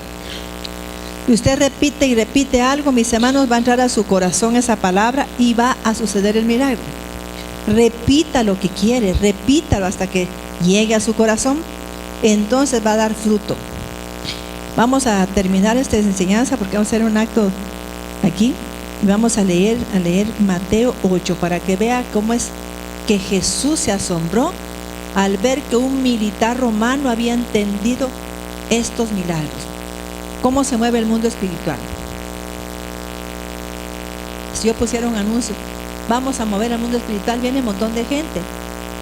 Y usted repite y repite algo, mis hermanos, va a entrar a su corazón esa palabra y va a suceder el milagro. repita lo que quiere, repítalo hasta que llegue a su corazón, entonces va a dar fruto. Vamos a terminar esta enseñanza porque vamos a hacer un acto aquí y vamos a leer Mateo 8 para que vea cómo es que Jesús se asombró al ver que un militar romano había entendido estos milagros. ¿Cómo se mueve el mundo espiritual? Si yo pusiera un anuncio, vamos a mover el mundo espiritual, viene un montón de gente.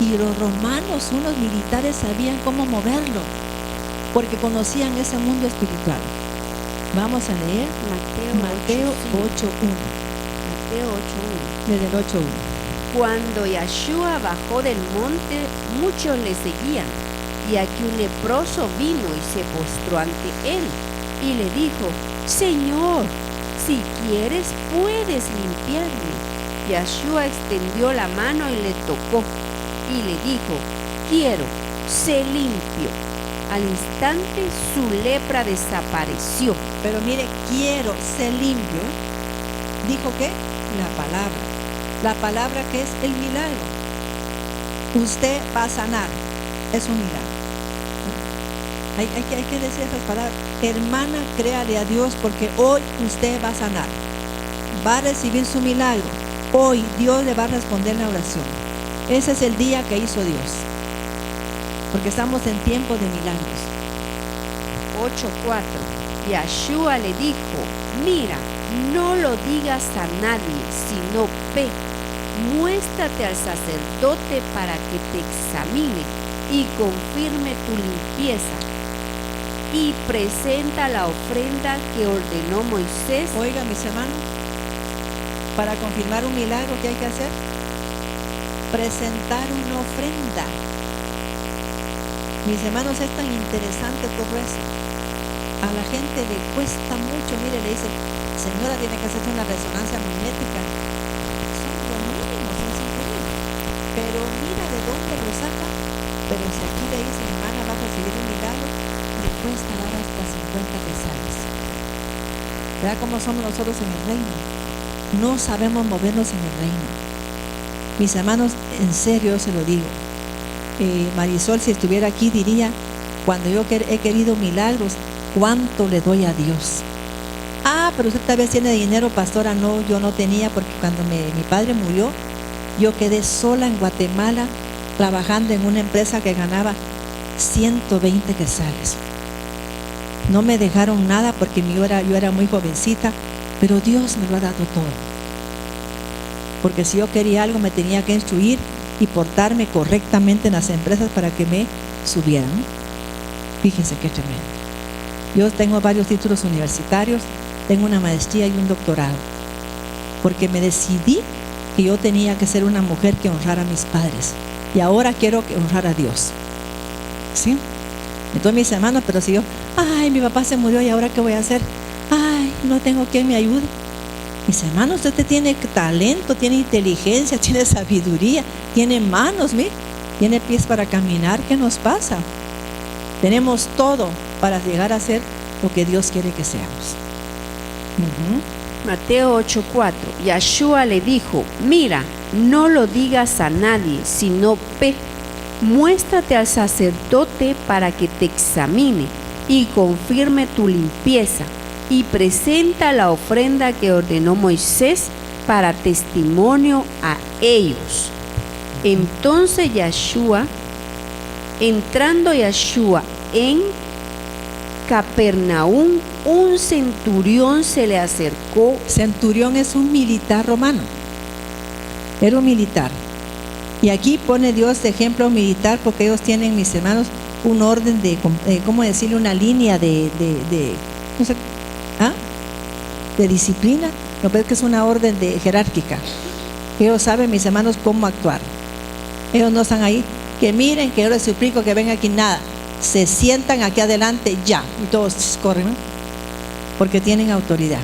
Y los romanos, unos militares, sabían cómo moverlo, porque conocían ese mundo espiritual. Vamos a leer Mateo 8:1. Mateo 8:1. Desde el 8:1. Cuando Yeshua bajó del monte, muchos le seguían, y aquí un leproso vino y se postró ante él, y le dijo: Señor, si quieres, puedes limpiarme. Yeshua extendió la mano y le tocó, y le dijo: quiero, sé limpio. Al instante su lepra desapareció. Pero mire, quiero ser limpio. ¿Dijo qué? La palabra. La palabra que es el milagro. Usted va a sanar. Es un milagro. Hay que decir esas palabras. Hermana, créale a Dios porque hoy usted va a sanar. Va a recibir su milagro. Hoy Dios le va a responder la oración. Ese es el día que hizo Dios. Porque estamos en tiempo de milagros. 8:4. Yeshua le dijo: mira, no lo digas a nadie, sino ve, muéstrate al sacerdote para que te examine y confirme tu limpieza, y presenta la ofrenda que ordenó Moisés. Oiga, mis hermanos, para confirmar un milagro, ¿qué hay que hacer? Presentar una ofrenda. Mis hermanos, es tan interesante todo eso. A la gente le cuesta mucho. Mire, le dice: señora, tiene que hacerse una resonancia magnética. Son lo mínimo, son 5,000. Pero mira de dónde lo saca. Pero si aquí le dice: hermana, va a recibir un milagro, le cuesta dar hasta 50 quetzales. ¿Verdad cómo somos nosotros en el reino? No sabemos movernos en el reino. Mis hermanos, en serio se lo digo. Marisol, si estuviera aquí, diría: cuando yo he querido milagros, ¿cuánto le doy a Dios? Ah, pero usted tal vez tiene dinero, pastora. No, yo no tenía, porque cuando mi padre murió, yo quedé sola en Guatemala trabajando en una empresa que ganaba 120 quetzales. No me dejaron nada porque yo era muy jovencita, pero Dios me lo ha dado todo. Porque si yo quería algo, me tenía que instruir y portarme correctamente en las empresas para que me subieran. Fíjense qué tremendo. Yo tengo varios títulos universitarios, tengo una maestría y un doctorado, porque me decidí que yo tenía que ser una mujer que honrara a mis padres, y ahora quiero honrar a Dios. ¿Sí? Entonces, mis hermanos, pero si yo, ay, mi papá se murió y ahora qué voy a hacer, ay, no tengo quien me ayude. Mis hermanos, usted tiene talento, tiene inteligencia, tiene sabiduría, tiene manos, ¿sí? Tiene pies para caminar. ¿Qué nos pasa? Tenemos todo para llegar a ser lo que Dios quiere que seamos. Mateo 8:4. Yeshua le dijo: mira, no lo digas a nadie, sino ve, muéstrate al sacerdote para que te examine y confirme tu limpieza, y presenta la ofrenda que ordenó Moisés para testimonio a ellos. Entonces entrando Yeshua en Capernaum, un centurión se le acercó. Centurión es un militar romano. Era un militar. Y aquí pone Dios de ejemplo militar, porque ellos tienen, mis hermanos, un orden de, ¿cómo decirle? Una línea de disciplina. No, pero es que es una orden jerárquica. Ellos saben, mis hermanos, cómo actuar. Ellos no están ahí, que miren, que yo les suplico que vengan aquí, nada. Se sientan aquí adelante ya, y todos corren, ¿no? Porque tienen autoridad.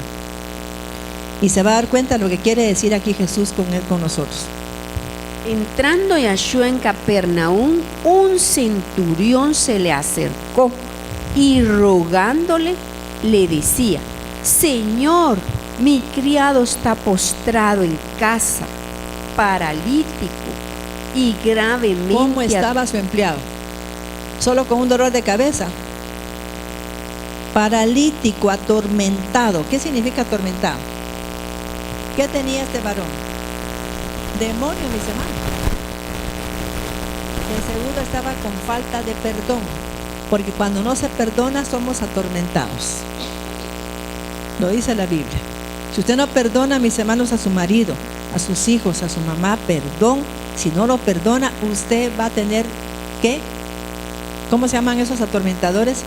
Y se va a dar cuenta lo que quiere decir aquí Jesús con nosotros. Entrando Yeshua en Capernaum, un centurión se le acercó y rogándole le decía: Señor, mi criado está postrado en casa, paralítico y gravemente. ¿Cómo estaba su empleado? Solo con un dolor de cabeza. Paralítico, atormentado. ¿Qué significa atormentado? ¿Qué tenía este varón? Demonio, mis hermanos. De seguro estaba con falta de perdón, porque cuando no se perdona somos atormentados. Lo dice la Biblia. Si usted no perdona, mis hermanos, a su marido, a sus hijos, a su mamá, perdón. Si no lo perdona, usted va a tener ¿qué? ¿Cómo se llaman esos atormentadores?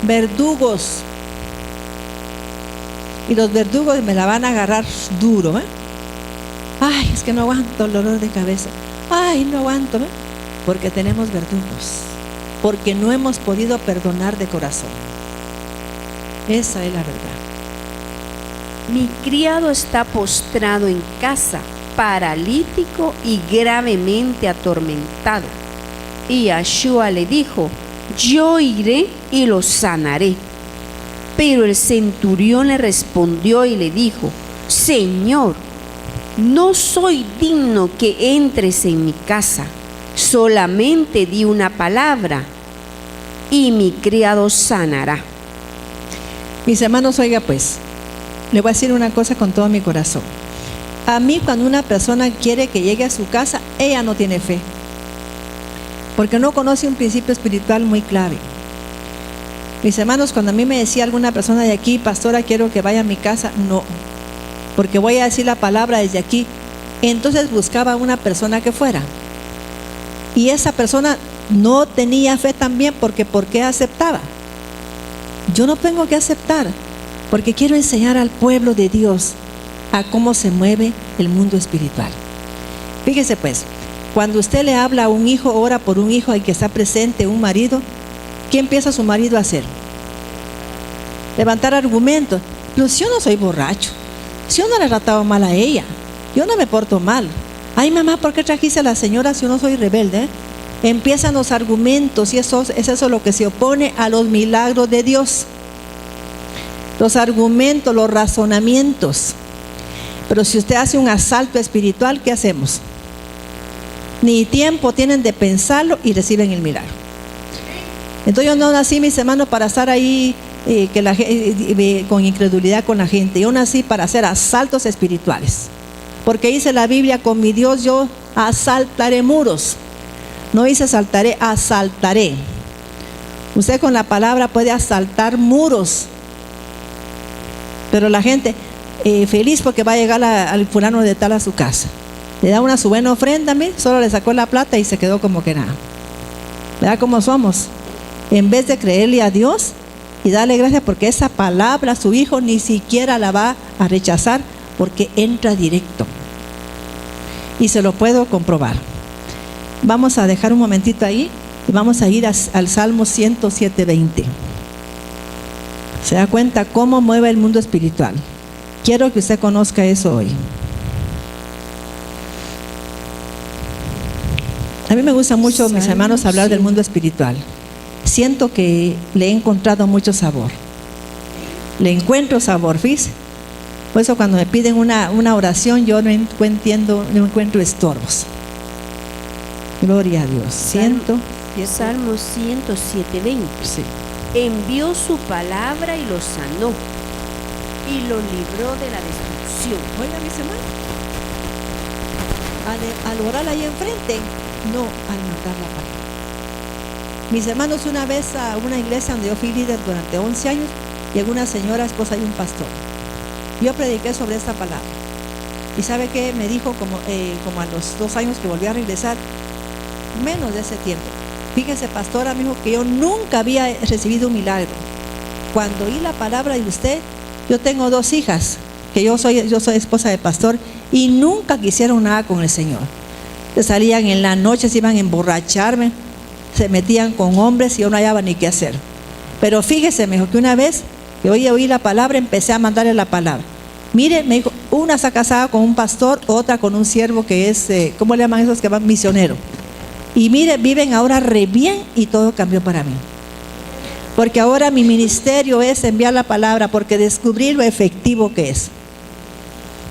Verdugos. Y los verdugos me la van a agarrar duro, ¿eh? Ay, es que no aguanto el dolor de cabeza. Ay, no aguanto, ¿eh? Porque tenemos verdugos. Porque no hemos podido perdonar de corazón. Esa es la verdad. Mi criado está postrado en casa, paralítico y gravemente atormentado. Y Yahshua le dijo: yo iré y lo sanaré. Pero el centurión le respondió y le dijo: Señor, no soy digno que entres en mi casa. Solamente di una palabra y mi criado sanará. Mis hermanos, oiga pues, le voy a decir una cosa con todo mi corazón. A mí, cuando una persona quiere que llegue a su casa, ella no tiene fe, porque no conoce un principio espiritual muy clave. Mis hermanos, cuando a mí me decía alguna persona de aquí: pastora, quiero que vaya a mi casa, no, porque voy a decir la palabra desde aquí. Entonces buscaba una persona que fuera, y esa persona no tenía fe también, porque ¿por qué aceptaba? Yo no tengo que aceptar, porque quiero enseñar al pueblo de Dios a cómo se mueve el mundo espiritual. Fíjese pues, cuando usted le habla a un hijo, ora por un hijo al que está presente, un marido, ¿qué empieza su marido a hacer? Levantar argumentos. Pero si yo no soy borracho, si yo no le he tratado mal a ella, yo no me porto mal. Ay, mamá, ¿por qué trajiste a la señora si yo no soy rebelde? Empiezan los argumentos, y es eso lo que se opone a los milagros de Dios. Los argumentos, los razonamientos. Pero si usted hace un asalto espiritual, ¿qué hacemos? Ni tiempo tienen de pensarlo y reciben el milagro. Entonces yo no nací, mis hermanos, para estar ahí con incredulidad con la gente. Yo nací para hacer asaltos espirituales, porque dice la Biblia: con mi Dios yo asaltaré muros. No dice asaltaré, asaltaré. Usted con la palabra puede asaltar muros. Pero la gente feliz porque va a llegar al fulano de tal a su casa, le da su buena ofrenda, solo le sacó la plata y se quedó como que nada. ¿Verdad cómo somos? En vez de creerle a Dios y darle gracias, porque esa palabra su hijo ni siquiera la va a rechazar, porque entra directo. Y se lo puedo comprobar. Vamos a dejar un momentito ahí y vamos a ir al Salmo 107:20. ¿Se da cuenta cómo mueve el mundo espiritual? Quiero que usted conozca eso hoy. A mí me gusta mucho, mis hermanos, hablar del mundo espiritual. Siento que le he encontrado mucho sabor. Le encuentro sabor, fíjese. Por eso cuando me piden una oración, yo no encuentro estorbos. Gloria a Dios. Salmo 107:20. Sí. Envió su palabra y lo sanó y lo libró de la destrucción. Oiga, mis hermanos, al orar ahí enfrente, no al mandar la palabra. Mis hermanos, una vez a una iglesia donde yo fui líder durante 11 años, llegó una señora, esposa de un pastor. Yo prediqué sobre esta palabra. ¿Y sabe qué me dijo? Como a los 2 años que volví a regresar, menos de ese tiempo: fíjese, pastora, me dijo que yo nunca había recibido un milagro. Cuando oí la palabra de usted, yo tengo 2 hijas, que yo soy esposa de pastor, y nunca quisieron nada con el Señor. Se salían en la noche, se iban a emborracharme, se metían con hombres y yo no hallaba ni qué hacer. Pero fíjese, me dijo que una vez que oí la palabra, empecé a mandarle la palabra. Mire, me dijo, una está casada con un pastor, otra con un siervo que es, ¿cómo le llaman esos que van? Misionero. Y mire, viven ahora re bien, y todo cambió para mí. Porque ahora mi ministerio es enviar la palabra, porque descubrí lo efectivo que es.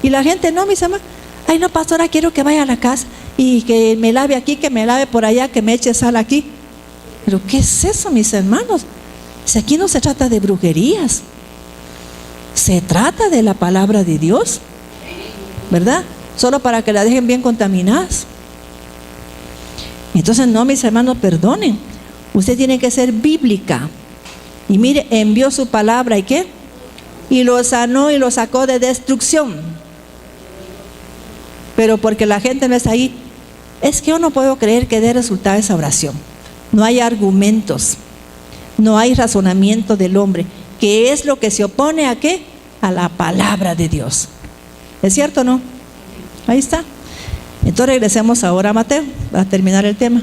Y la gente, no, mis hermanos, ay no pastora, quiero que vaya a la casa y que me lave aquí, que me lave por allá, que me eche sal aquí. Pero ¿qué es eso, mis hermanos? Si aquí no se trata de brujerías, se trata de la palabra de Dios, ¿verdad? Solo para que la dejen bien contaminadas. Entonces no, mis hermanos, perdonen, usted tiene que ser bíblica. Y mire, envió su palabra y ¿qué? Y lo sanó y lo sacó de destrucción. Pero porque la gente no está ahí, es que yo no puedo creer que dé resultado esa oración. No hay argumentos, no hay razonamiento del hombre, que es lo que se opone a ¿qué? A la palabra de Dios. ¿Es cierto o no? Ahí está. Entonces regresemos ahora a Mateo, para terminar el tema.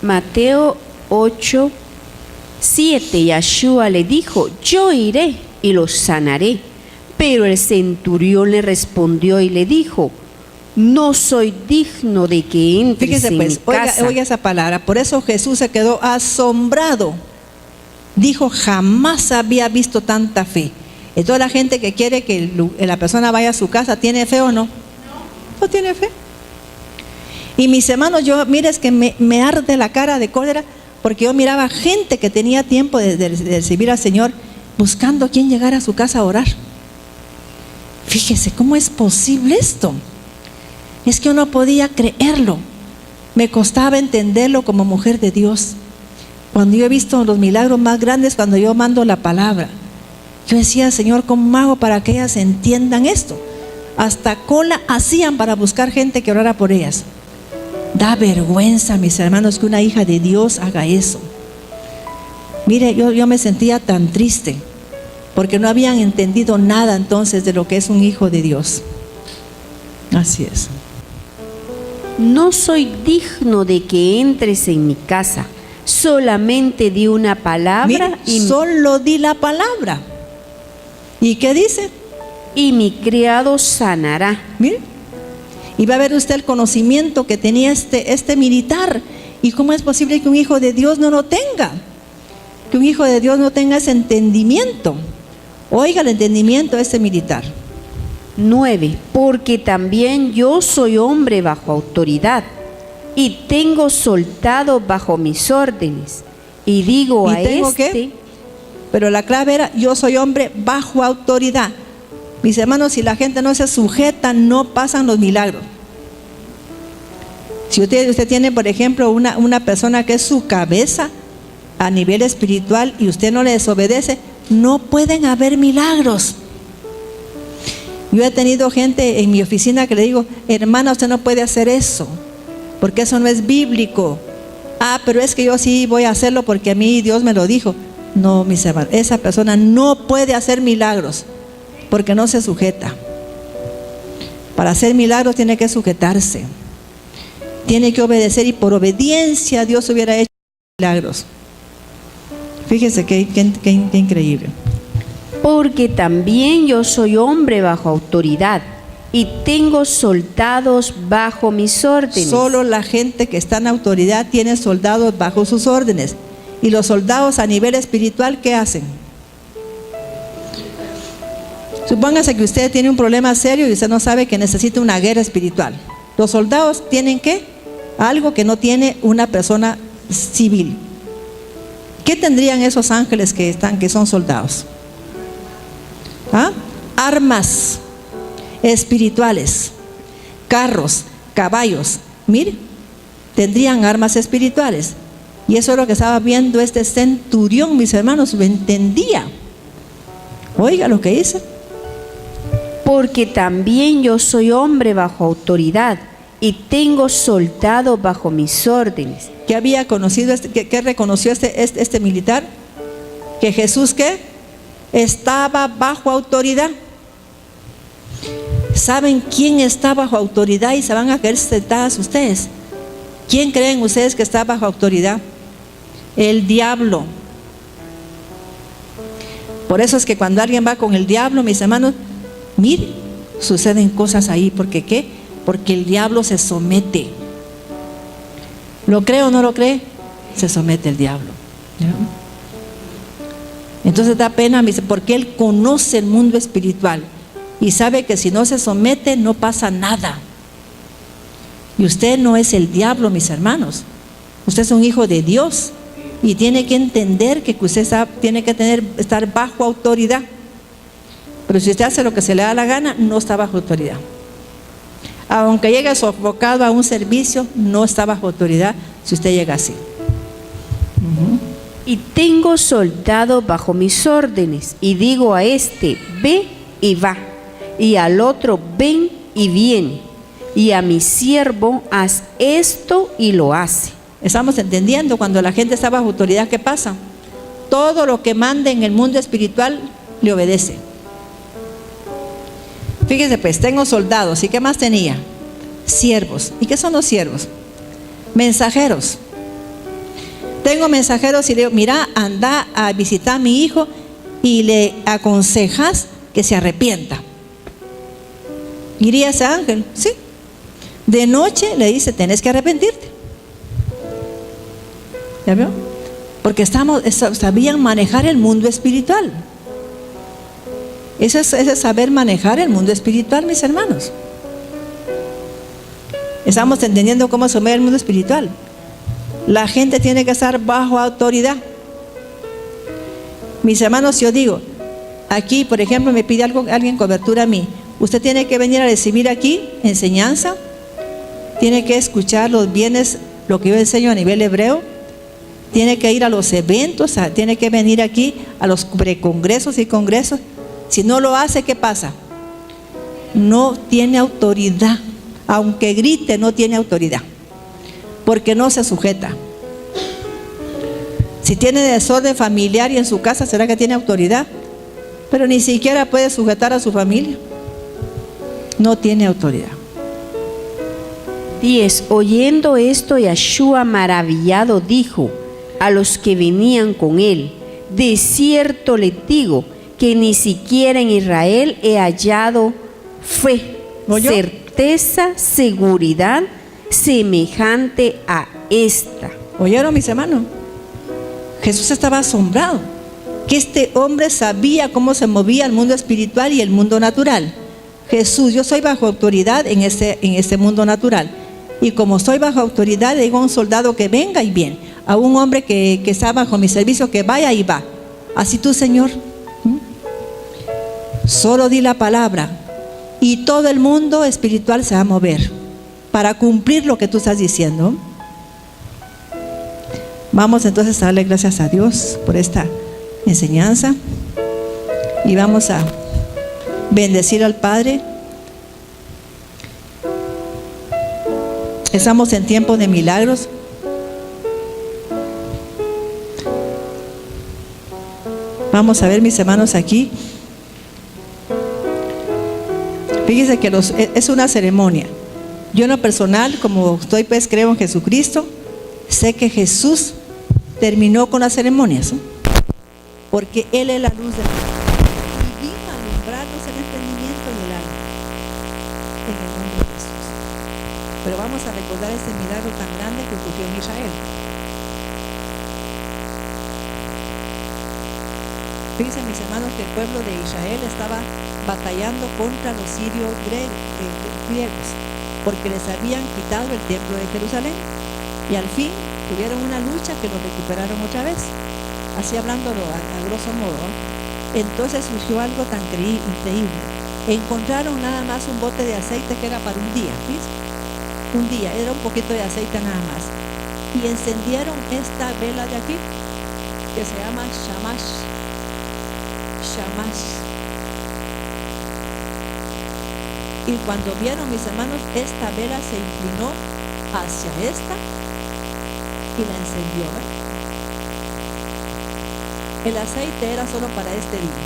Mateo 8:7, Yeshua le dijo, yo iré y los sanaré. Pero el centurión le respondió y le dijo, no soy digno de que entres Fíjese en pues, mi casa. oiga esa palabra. Por eso Jesús se quedó asombrado. Dijo, jamás había visto tanta fe. Entonces la gente que quiere que la persona vaya a su casa, ¿tiene fe o no? No tiene fe. Y mis hermanos, yo, mire, es que me arde la cara de cólera, porque yo miraba gente que tenía tiempo de recibir al Señor, buscando a quien llegara a su casa a orar. Fíjese, ¿cómo es posible esto? Es que yo no podía creerlo. Me costaba entenderlo como mujer de Dios. Cuando yo he visto los milagros más grandes, cuando yo mando la palabra, yo decía, Señor, ¿cómo hago para que ellas entiendan esto? Hasta cola hacían para buscar gente que orara por ellas. Da vergüenza, mis hermanos, que una hija de Dios haga eso. Mire, yo me sentía tan triste, porque no habían entendido nada entonces de lo que es un hijo de Dios. Así es. No soy digno de que entres en mi casa. Solamente di una palabra. Mira, solo di la palabra. ¿Y qué dice? Y mi criado sanará. Mire, y va a ver usted el conocimiento que tenía este militar. ¿Y cómo es posible que un hijo de Dios no lo tenga? Que un hijo de Dios no tenga ese entendimiento. Oiga el entendimiento de este militar. 9. Porque también yo soy hombre bajo autoridad y tengo soldado bajo mis órdenes. Y digo a ¿qué? Pero la clave era, yo soy hombre bajo autoridad. Mis hermanos, si la gente no se sujeta, no pasan los milagros. Si usted tiene, por ejemplo, una persona que es su cabeza a nivel espiritual y usted no le desobedece, no pueden haber milagros. Yo he tenido gente en mi oficina que le digo, hermana, usted no puede hacer eso, porque eso no es bíblico. Ah, pero es que yo sí voy a hacerlo porque a mí Dios me lo dijo. No, mis hermanos, esa persona no puede hacer milagros, porque no se sujeta. Para hacer milagros tiene que sujetarse, tiene que obedecer, y por obediencia Dios hubiera hecho milagros. Fíjese qué increíble. Porque también yo soy hombre bajo autoridad y tengo soldados bajo mis órdenes. Solo la gente que está en autoridad tiene soldados bajo sus órdenes. Y los soldados a nivel espiritual, ¿qué hacen? Supóngase que usted tiene un problema serio y usted no sabe que necesita una guerra espiritual. Los soldados tienen ¿qué? Algo que no tiene una persona civil. ¿Qué tendrían esos ángeles que son soldados? ¿Ah? Armas espirituales, carros, caballos. Mire, tendrían armas espirituales. Y eso es lo que estaba viendo este centurión, mis hermanos, lo entendía. Oiga lo que dice. Porque también yo soy hombre bajo autoridad y tengo soldado bajo mis órdenes. ¿Qué había conocido, qué reconoció este militar? Que Jesús, ¿qué? Estaba bajo autoridad. ¿Saben quién está bajo autoridad? Y se van a quedar sentadas ustedes. ¿Quién creen ustedes que está bajo autoridad? El diablo. Por eso es que cuando alguien va con el diablo, mis hermanos, mire, suceden cosas ahí. ¿Por qué? Porque el diablo se somete. ¿Lo cree o no lo cree? Se somete el diablo. ¿Ya? Entonces da pena, porque él conoce el mundo espiritual y sabe que si no se somete no pasa nada. Y usted no es el diablo, mis hermanos. Usted es un hijo de Dios y tiene que entender que usted tiene que estar bajo autoridad. Pero si usted hace lo que se le da la gana, no está bajo autoridad. Aunque llegue sofocado a un servicio, no está bajo autoridad si usted llega así. Y tengo soldado bajo mis órdenes, y digo a este, ve y va, y al otro, ven y viene, y a mi siervo, haz esto y lo hace. Estamos entendiendo, cuando la gente está bajo autoridad, ¿qué pasa? Todo lo que mande en el mundo espiritual le obedece. Fíjese pues, tengo soldados. ¿Y qué más tenía? Siervos. ¿Y qué son los siervos? Mensajeros. Tengo mensajeros y le digo, mira, anda a visitar a mi hijo y le aconsejas que se arrepienta. ¿Iría ese ángel? Sí. De noche le dice, tenés que arrepentirte. ¿Ya vio? Porque sabían manejar el mundo espiritual. Eso es saber manejar el mundo espiritual, mis hermanos. Estamos entendiendo cómo se mueve el mundo espiritual. La gente tiene que estar bajo autoridad. Mis hermanos, yo digo, aquí, por ejemplo, me pide alguien cobertura a mí. Usted tiene que venir a recibir aquí enseñanza. Tiene que escuchar los bienes, lo que yo enseño a nivel hebreo. Tiene que ir a los eventos, tiene que venir aquí a los precongresos y congresos. Si no lo hace, ¿qué pasa? No tiene autoridad. Aunque grite, no tiene autoridad, porque no se sujeta. Si tiene desorden familiar y en su casa, ¿será que tiene autoridad? Pero ni siquiera puede sujetar a su familia. No tiene autoridad. 10. Oyendo esto, Yahshua maravillado dijo a los que venían con él, de cierto les digo que ni siquiera en Israel he hallado fe, certeza, seguridad semejante a esta. ¿Oyeron, mis hermanos? Jesús estaba asombrado que este hombre sabía cómo se movía el mundo espiritual y el mundo natural. Jesús, yo soy bajo autoridad en este mundo natural, y como soy bajo autoridad, le digo a un soldado que venga y viene, a un hombre que está bajo mi servicio que vaya y va. Así tú, Señor, solo di la palabra y todo el mundo espiritual se va a mover para cumplir lo que tú estás diciendo. Vamos entonces a darle gracias a Dios por esta enseñanza y vamos a bendecir al Padre. Estamos en tiempo de milagros. Vamos a ver, mis hermanos, aquí. Fíjense que es una ceremonia. Yo en lo personal, como estoy pues creo en Jesucristo, sé que Jesús terminó con las ceremonias, ¿no? Porque Él es la luz del mundo y vino a alumbrarnos el entendimiento y el alma en el nombre de Jesús. Pero vamos a recordar este milagro tan grande que ocurrió en Israel. Fíjense, mis hermanos, que el pueblo de Israel estaba batallando contra los sirios griegos, porque les habían quitado el templo de Jerusalén, y al fin tuvieron una lucha que lo recuperaron otra vez, así hablándolo a grosso modo. Entonces surgió algo tan increíble. Encontraron nada más un bote de aceite que era para un día, ¿viste? Un día, era un poquito de aceite nada más, y encendieron esta vela de aquí que se llama Shamash. Y cuando vieron, mis hermanos, esta vela se inclinó hacia esta y la encendió, ¿eh? El aceite era solo para este día.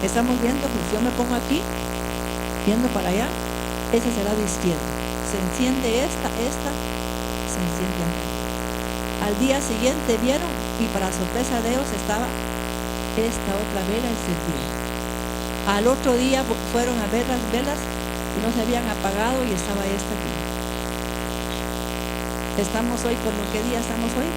Estamos viendo, pues yo me pongo aquí viendo para allá, ese es el lado izquierdo, se enciende esta se enciende acá. Al día siguiente vieron, y para sorpresa de ellos estaba esta otra vela encendida. Al otro día fueron a ver las velas y no se habían apagado y estaba esta aquí. Estamos hoy, ¿por qué día estamos hoy?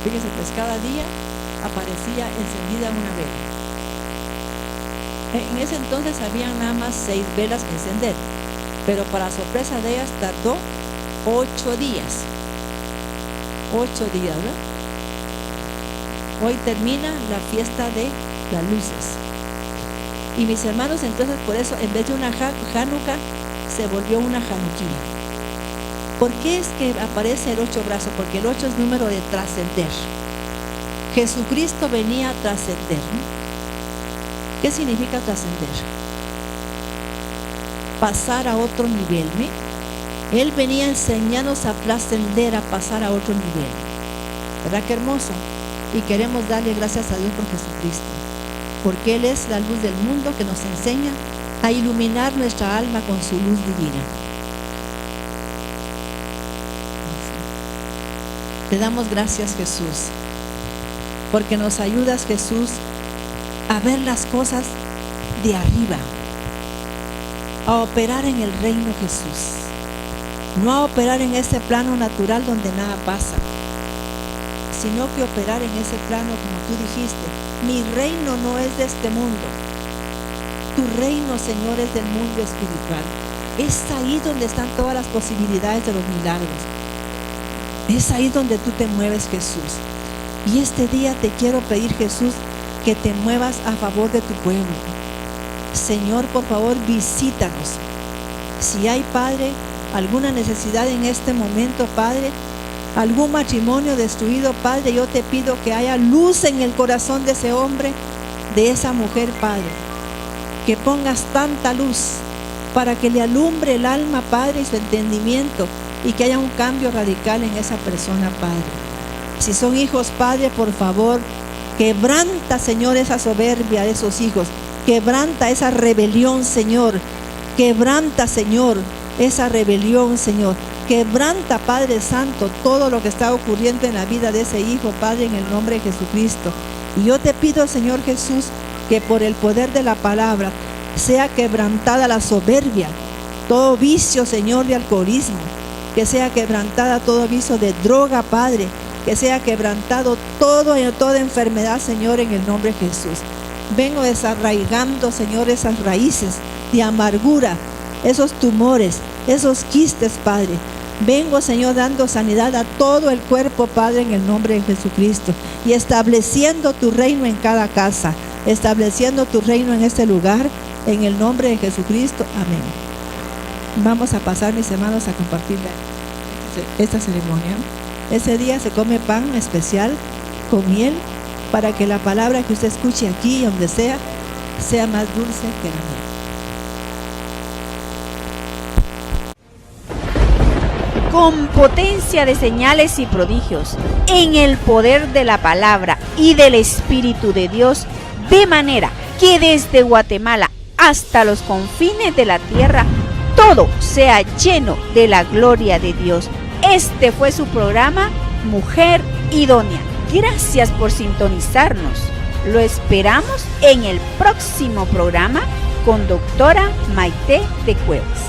Fíjense, pues cada día aparecía encendida una vela. En ese entonces habían nada más 6 velas que encender, pero para sorpresa de ellas tardó 8 días. 8 días, ¿verdad? Hoy termina la fiesta de las luces. Y mis hermanos, entonces por eso en vez de una Hanukkah se volvió una Hanukkía. ¿Por qué es que aparece el 8 brazo? Porque el 8 es número de trascender. Jesucristo venía a trascender, ¿no? ¿Qué significa trascender? Pasar a otro nivel, ¿no? Él venía a enseñarnos a trascender, a pasar a otro nivel. ¿Verdad qué hermoso? Y queremos darle gracias a Dios por Jesucristo, porque Él es la luz del mundo que nos enseña a iluminar nuestra alma con su luz divina. Te damos gracias, Jesús, porque nos ayudas, Jesús, a ver las cosas de arriba, a operar en el reino, Jesús, no a operar en ese plano natural donde nada pasa, sino que operar en ese plano, como tú dijiste, mi reino no es de este mundo, tu reino, Señor, es del mundo espiritual. Es ahí donde están todas las posibilidades de los milagros. Es ahí donde tú te mueves, Jesús. Y este día te quiero pedir, Jesús, que te muevas a favor de tu pueblo. Señor, por favor, visítanos. Si hay, Padre, alguna necesidad en este momento, Padre, algún matrimonio destruido, Padre, yo te pido que haya luz en el corazón de ese hombre, de esa mujer, Padre. Que pongas tanta luz para que le alumbre el alma, Padre, y su entendimiento, y que haya un cambio radical en esa persona, Padre. Si son hijos, Padre, por favor, quebranta, Señor, esa soberbia de esos hijos. Quebranta esa rebelión, Señor. Quebranta, Señor, esa rebelión, Señor. Quebranta, Padre Santo, todo lo que está ocurriendo en la vida de ese hijo, Padre, en el nombre de Jesucristo. Y yo te pido, Señor Jesús, que por el poder de la palabra sea quebrantada la soberbia, todo vicio, Señor, de alcoholismo, que sea quebrantada todo vicio de droga, Padre, que sea quebrantado toda enfermedad, Señor, en el nombre de Jesús. Vengo desarraigando, Señor, esas raíces de amargura, esos tumores, esos quistes, Padre. Vengo, Señor, dando sanidad a todo el cuerpo, Padre, en el nombre de Jesucristo, y estableciendo tu reino en cada casa, estableciendo tu reino en este lugar, en el nombre de Jesucristo. Amén. Vamos a pasar, mis hermanos, a compartir esta ceremonia. Ese día se come pan especial con miel, para que la palabra que usted escuche aquí y donde sea más dulce que la miel. Con potencia de señales y prodigios, en el poder de la palabra y del Espíritu de Dios, de manera que desde Guatemala hasta los confines de la tierra, todo sea lleno de la gloria de Dios. Este fue su programa, Mujer Idónea. Gracias por sintonizarnos. Lo esperamos en el próximo programa con doctora Maite de Cuevas.